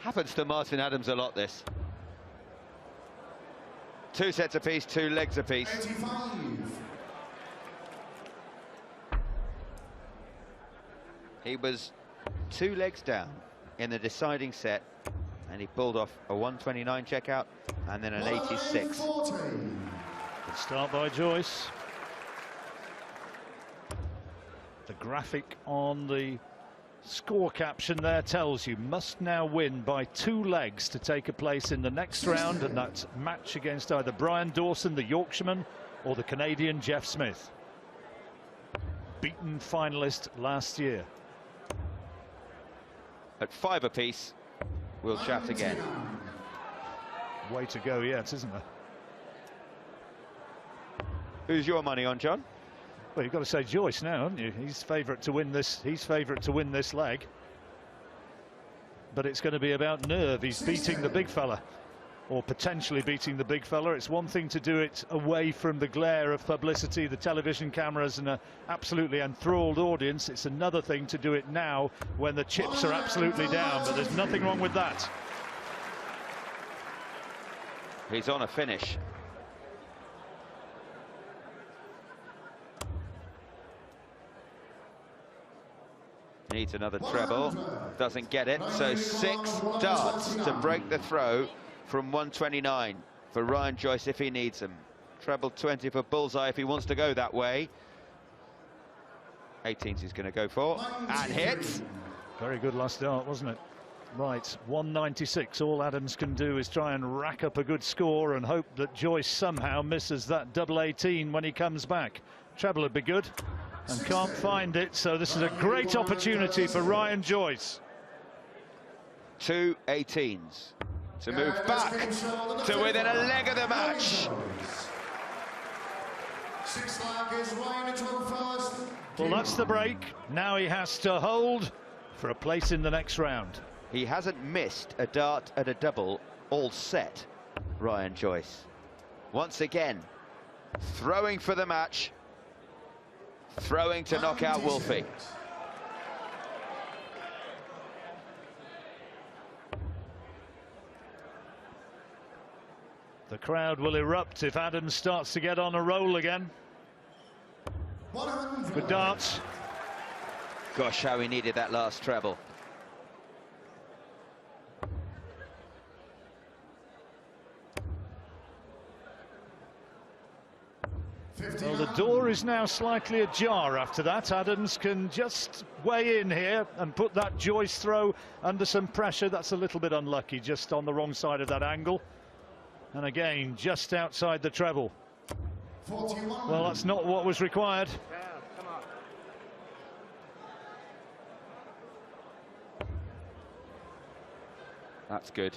Happens to Martin Adams a lot, this. 2 sets apiece, 2 legs apiece. 85. He was 2 legs down in the deciding set, and he pulled off a 129 checkout and then an 86. Good start by Joyce. The graphic on the score caption there tells you must now win by 2 legs to take a place in the next round, and that's match against either Brian Dawson, the Yorkshireman, or the Canadian Jeff Smith, beaten finalist last year. At 5 apiece, we'll chat again. Way to go yet, isn't there? Who's your money on, John? Well, you've got to say Joyce now, haven't you? He's favourite to win this. He's favourite to win this leg. But it's going to be about nerve. He's beating the big fella, or potentially beating the big fella. It's one thing to do it away from the glare of publicity, the television cameras, and an absolutely enthralled audience. It's another thing to do it now when the chips are absolutely down. But there's nothing wrong with that. He's on a finish. Needs another treble, doesn't get it, so 6 darts to break the throw from 129 for Ryan Joyce if he needs them. Treble 20 for bullseye if he wants to go that way. 18s he's going to go for, and hits. Very good last dart, wasn't it? Right, 196. All Adams can do is try and rack up a good score and hope that Joyce somehow misses that double 18 when he comes back. Treble would be good, and can't find it, so this is a great opportunity for Ryan Joyce. 2 18s to move back to within a leg of the match. 6 leg is Ryan at 12 first. Well, that's the break. Now he has to hold for a place in the next round. He hasn't missed a dart at a double all set, Ryan Joyce. Once again, throwing for the match, throwing to knock out Wolfie. The crowd will erupt if Adams starts to get on a roll again. Good darts. Gosh, how he needed that last treble. Well, the door is now slightly ajar after that. Adams can just weigh in here and put that Joyce throw under some pressure. That's a little bit unlucky, just on the wrong side of that angle. And again, just outside the treble. 41. Well, that's not what was required. Come on. That's good.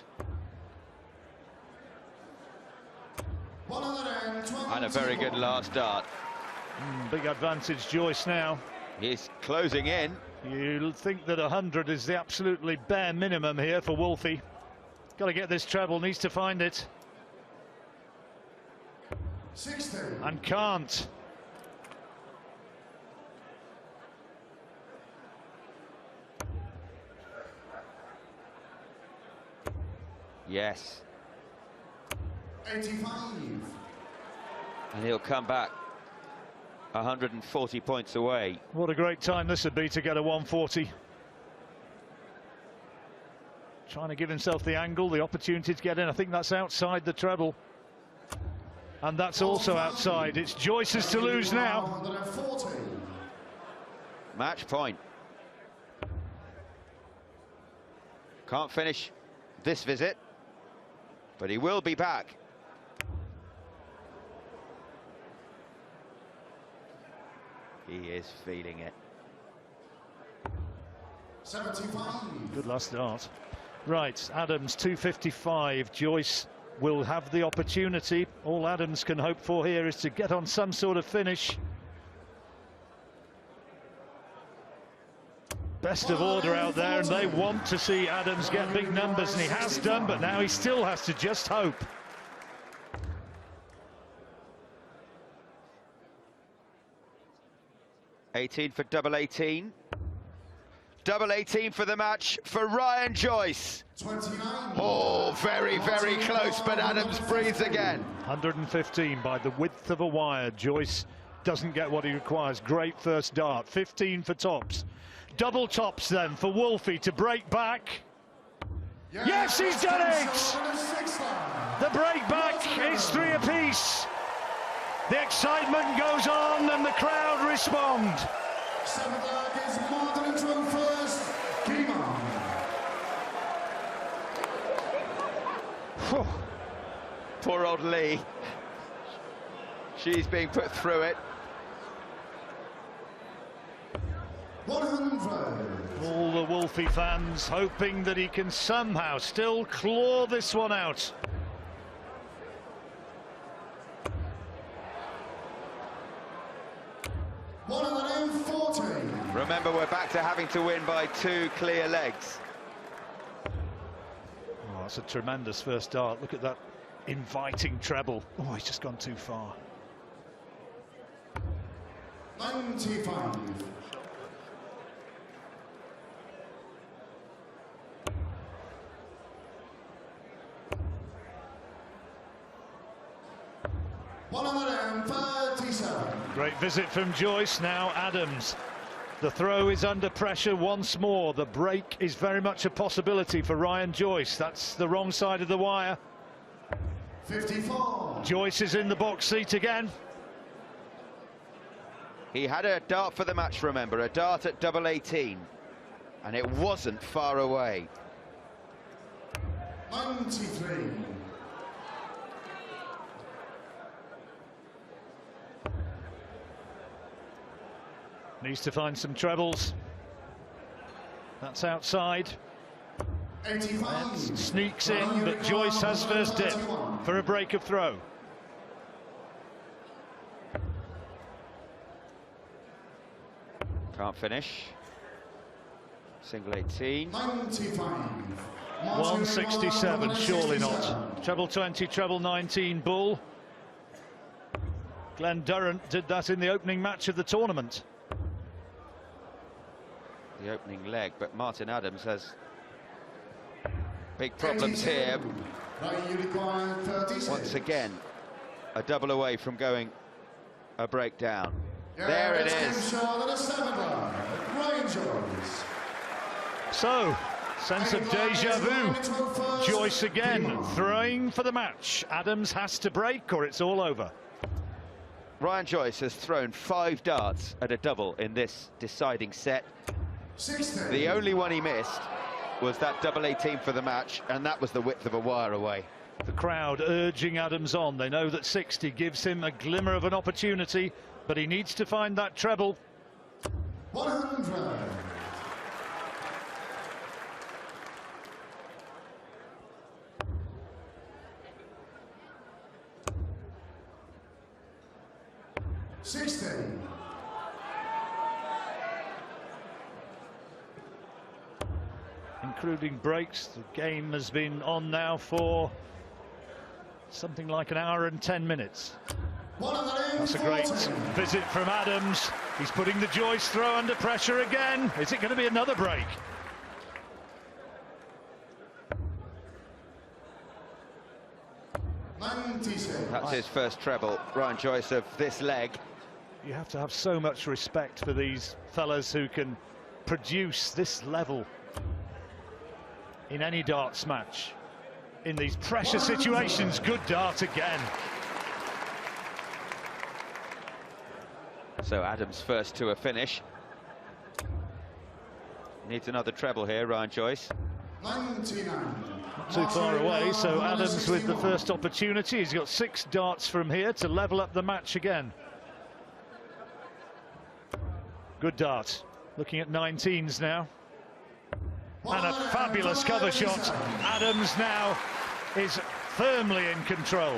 120. And a very good last dart. Big advantage, Joyce now. He's closing in. You'll think that 100 is the absolutely bare minimum here for Wolfie. Got to get this treble, needs to find it. 60. And can't. Yes. 85. And he'll come back 140 points away. What a great time this would be to get a 140. Trying to give himself the angle, the opportunity to get in. I think that's outside the treble. And that's also outside. It's Joyce's to lose now. 140. Match point. Can't finish this visit, but he will be back. He is feeling it. 75. Good last dart. Right, Adams 255. Joyce will have the opportunity. All Adams can hope for here is to get on some sort of finish. Best of order out there, and they want to see Adams get big numbers, and he has done, but now he still has to just hope. $18 for double 18. Double 18 for the match for Ryan Joyce. 29. Oh, very, very close, but Adams breathes again. 115 by the width of a wire. Joyce doesn't get what he requires. Great first dart. 15 for tops. Double tops then for Wolfie to break back. Yes, he's done it! The break back is 3 apiece. The excitement goes on and the crowd respond. 7 leg is Martin at 12 first. Gima. Poor old Lee. She's being put through it. 100. All the Wolfie fans hoping that he can somehow still claw this one out. Remember, we're back to having to win by 2 clear legs. Oh, that's a tremendous first dart. Look at that inviting treble. Oh, he's just gone too far. 95. $137. Great visit from Joyce. Now Adams The throw is under pressure once more. The break is very much a possibility for Ryan Joyce. That's the wrong side of the wire. 54. Joyce is in the box seat again. He had a dart for the match, remember, a dart at double 18, and it wasn't far away. 93. Needs to find some trebles. That's outside. 85. Sneaks in, but Joyce has first dip for a break of throw. Can't finish. Single 18. 95. 167, surely not. Treble 20, treble 19, Bull. Glenn Durrant did that in the opening match of the tournament. The opening leg, but Martin Adams has big problems here. Once again, a double away from going a breakdown. There it is. So, sense of deja vu. Joyce again, throwing for the match. Adams has to break or it's all over. Ryan Joyce has thrown 5 darts at a double in this deciding set. 60. The only one he missed was that double 18 for the match, and that was the width of a wire away. The crowd urging Adams on. They know that 60 gives him a glimmer of an opportunity, but he needs to find that treble. 100. Including breaks, the game has been on now for something like an hour and 10 minutes. That's a great visit from Adams. He's putting the Joyce throw under pressure again. Is it going to be another break? That's his first treble, Ryan Joyce, of this leg. You have to have so much respect for these fellas who can produce this level in any darts match. In these pressure situations, good dart again. So Adams first to a finish. Needs another treble here, Ryan Joyce. 99. Not too far away, so Adams with the first opportunity. He's got 6 darts from here to level up the match again. Good dart. Looking at 19s now. And a fabulous cover shot. Adams now is firmly in control.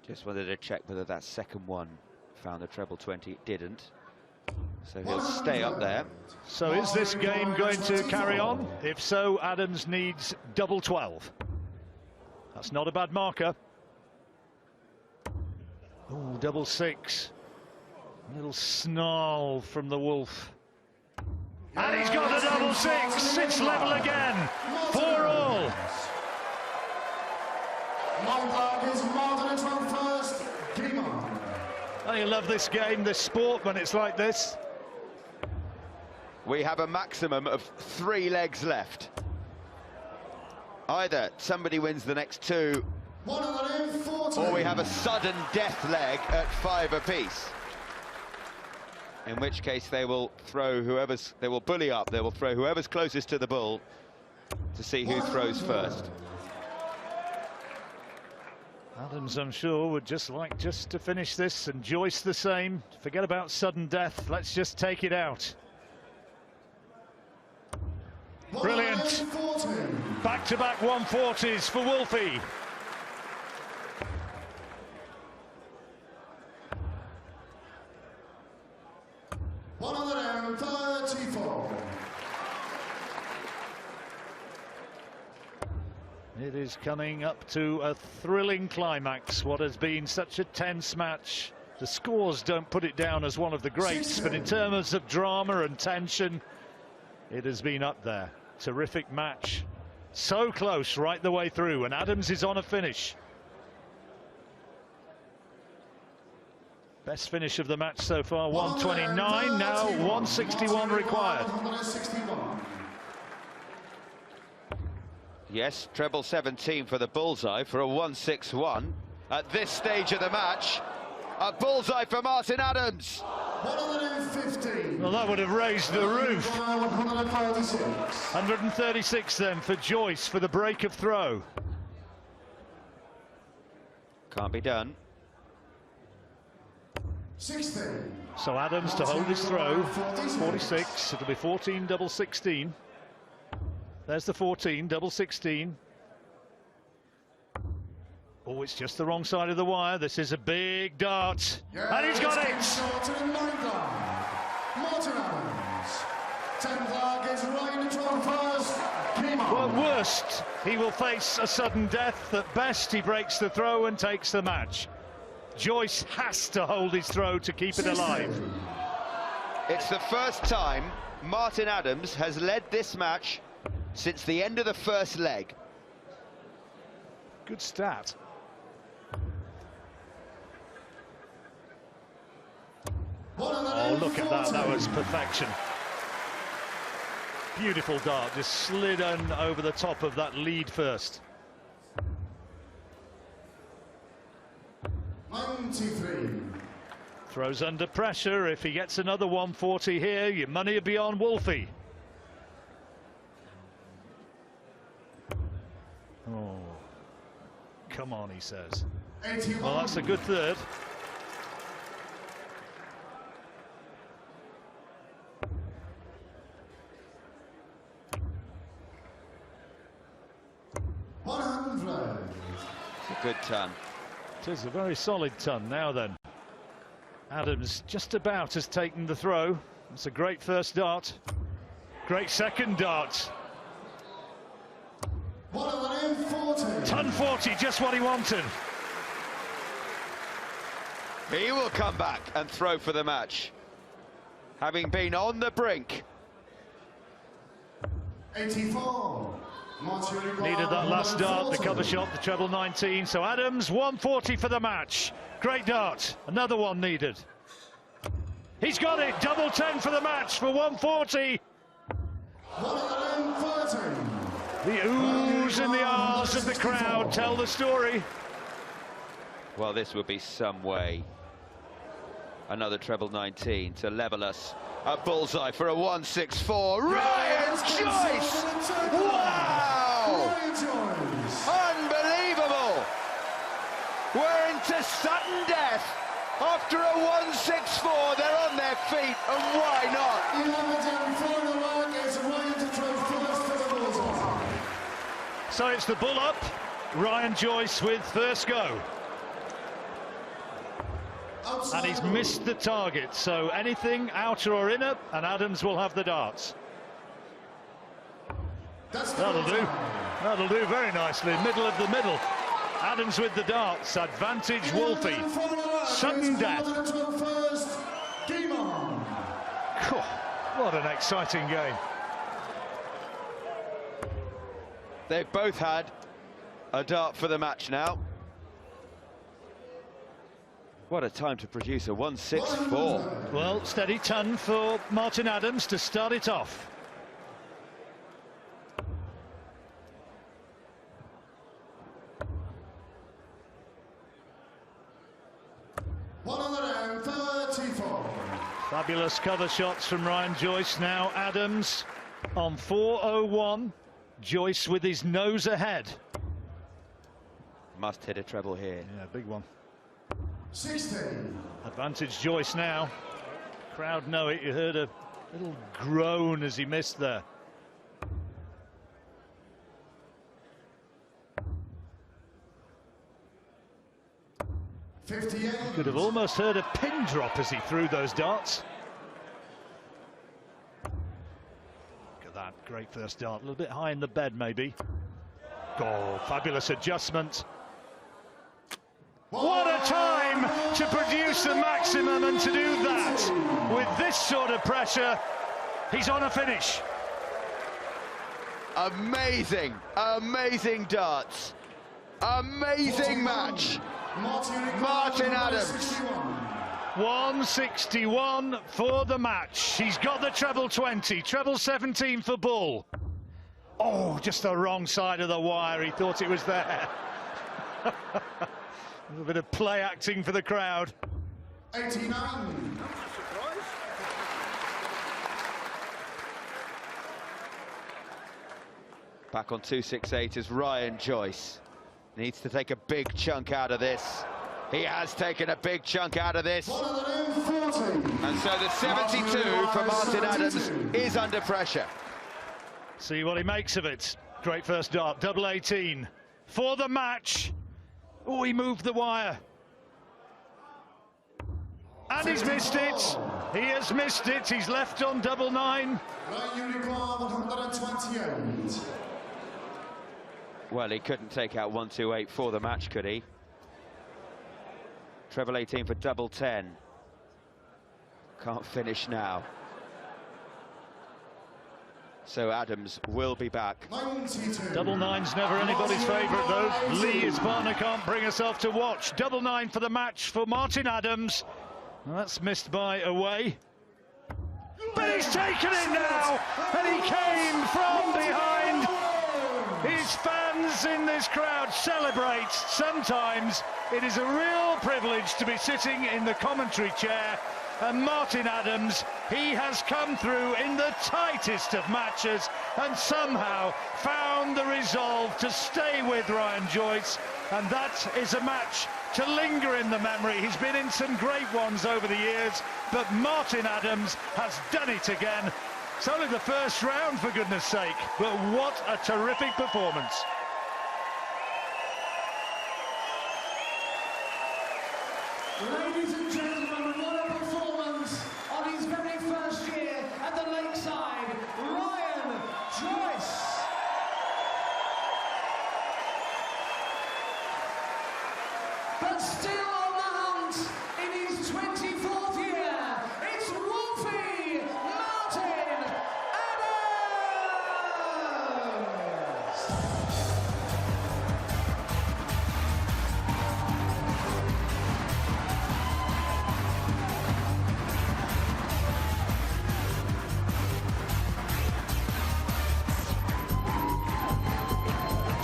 Just wanted to check whether that second one found the treble 20. It didn't. So he'll stay up there. So is this game going to carry on? If so, Adams needs double 12. That's not a bad marker. Oh, double 6. A little snarl from the Wolf. And he's got a double 6. It's level again. 4-all. Oh, you love this game, this sport, when it's like this. We have a maximum of 3 legs left. Either somebody wins the next 2, or we have a sudden death leg at 5 apiece. In which case they will throw whoever's, they will bully up, they will throw whoever's closest to the bull to see who throws first. Adams, I'm sure, would just like to finish this, and Joyce the same. Forget about sudden death, let's just take it out. Brilliant. Back-to-back 140s for Wolfie. It is coming up to a thrilling climax. What has been such a tense match. The scores don't put it down as one of the greats, but in terms of drama and tension, it has been up there. Terrific match. So close right the way through, and Adams is on a finish. Best finish of the match so far, 129, now 161 required. Yes, treble 17 for the bullseye for a 161. At this stage of the match, a bullseye for Martin Adams. 115. Well, that would have raised the roof. 136 then for Joyce for the break of throw. Can't be done. 16. So Adams to hold his throw, 46, it'll be 14 double 16. There's the 14 double 16. Oh, it's just the wrong side of the wire. This is a big dart, and he's got it. Martin Adams. 10th lag is Ryan 12th. Well, worst, he will face a sudden death. At best, he breaks the throw and takes the match. Joyce has to hold his throw to keep it alive. It's the first time Martin Adams has led this match since the end of the first leg. Good stat. Oh, look at that, that was perfection. Beautiful dart, just slid on over the top of that lead first. 93. Throws under pressure. If he gets another 140 here, your money will be on Wolfie. Oh, come on, he says. 81. Well, that's a good third. It's a good ton. It is a very solid ton. Now then, Adams just about has taken the throw. It's a great first dart. Great second dart. 140. Ton 40, just what he wanted. He will come back and throw for the match, having been on the brink. 84. Needed that last dart, the cover shot, the treble 19. So Adams, 140 for the match. Great dart, another one needed. He's got it, double 10 for the match for 140. 130. The oohs and the ahs of the crowd tell the story. Well, this would be some way. Another treble 19 to level us. A bullseye for a 164. Ryan Joyce! Wow! Unbelievable! We're into sudden death. After a 164, they're on their feet, and why not? So it's the bull up. Ryan Joyce with first go. And he's missed the target, so anything outer or inner, and Adams will have the darts. That'll do. That'll do very nicely. Middle of the middle. Adams with the darts. Advantage Wolfie. Sudden death. What an exciting game. They've both had a dart for the match now. What a time to produce a 164. Well, steady ton for Martin Adams to start it off. Fabulous cover shots from Ryan Joyce. Now Adams on 401. Joyce with his nose ahead. Must hit a treble here. Yeah, big one. 16. Advantage Joyce now. Crowd know it. You heard a little groan as he missed there. Could have almost heard a pin drop as he threw those darts. Look at that, great first dart. A little bit high in the bed, maybe. Oh, fabulous adjustment. What a time to produce the maximum, and to do that with this sort of pressure. He's on a finish. Amazing, amazing darts. Amazing match. Martin Adams. 161 for the match. He's got the treble 20, treble 17 for Bull. Oh, just the wrong side of the wire. He thought it was there. A little bit of play acting for the crowd. 89. Back on 268 is Ryan Joyce. Needs to take a big chunk out of this. He has taken a big chunk out of this. And so the 72 for Martin Adams is under pressure. See what he makes of it. Great first dart, double 18 for the match. Oh, he moved the wire. And he's missed it. He has missed it. He's left on double 9. Unicorn 128. Well, he couldn't take out 128 for the match, could he? Treble 18 for double 10. Can't finish now. So Adams will be back. 92. Double 9's never anybody's favourite, though. Lee, his partner, can't bring herself to watch. Double 9 for the match for Martin Adams. Well, that's missed by away. But he's taken it now, and he came from behind. His fans in this crowd celebrate. Sometimes it is a real privilege to be sitting in the commentary chair. And Martin Adams, he has come through in the tightest of matches and somehow found the resolve to stay with Ryan Joyce. And that is a match to linger in the memory. He's been in some great ones over the years, but Martin Adams has done it again. It's only the first round, for goodness sake, but what a terrific performance. Ladies and gentlemen, what a performance on his very first year at the Lakeside, Ryan Joyce. But still on the hunt in his 24th year, it's Wolfie Martin Adams.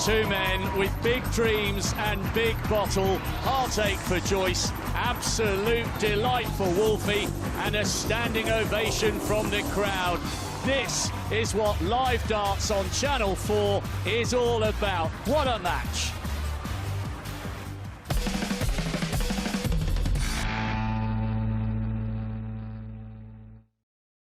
Two men with big dreams and big bottle. Heartache for Joyce, absolute delight for Wolfie, and a standing ovation from the crowd. This is what live darts on Channel 4 is all about. What a match.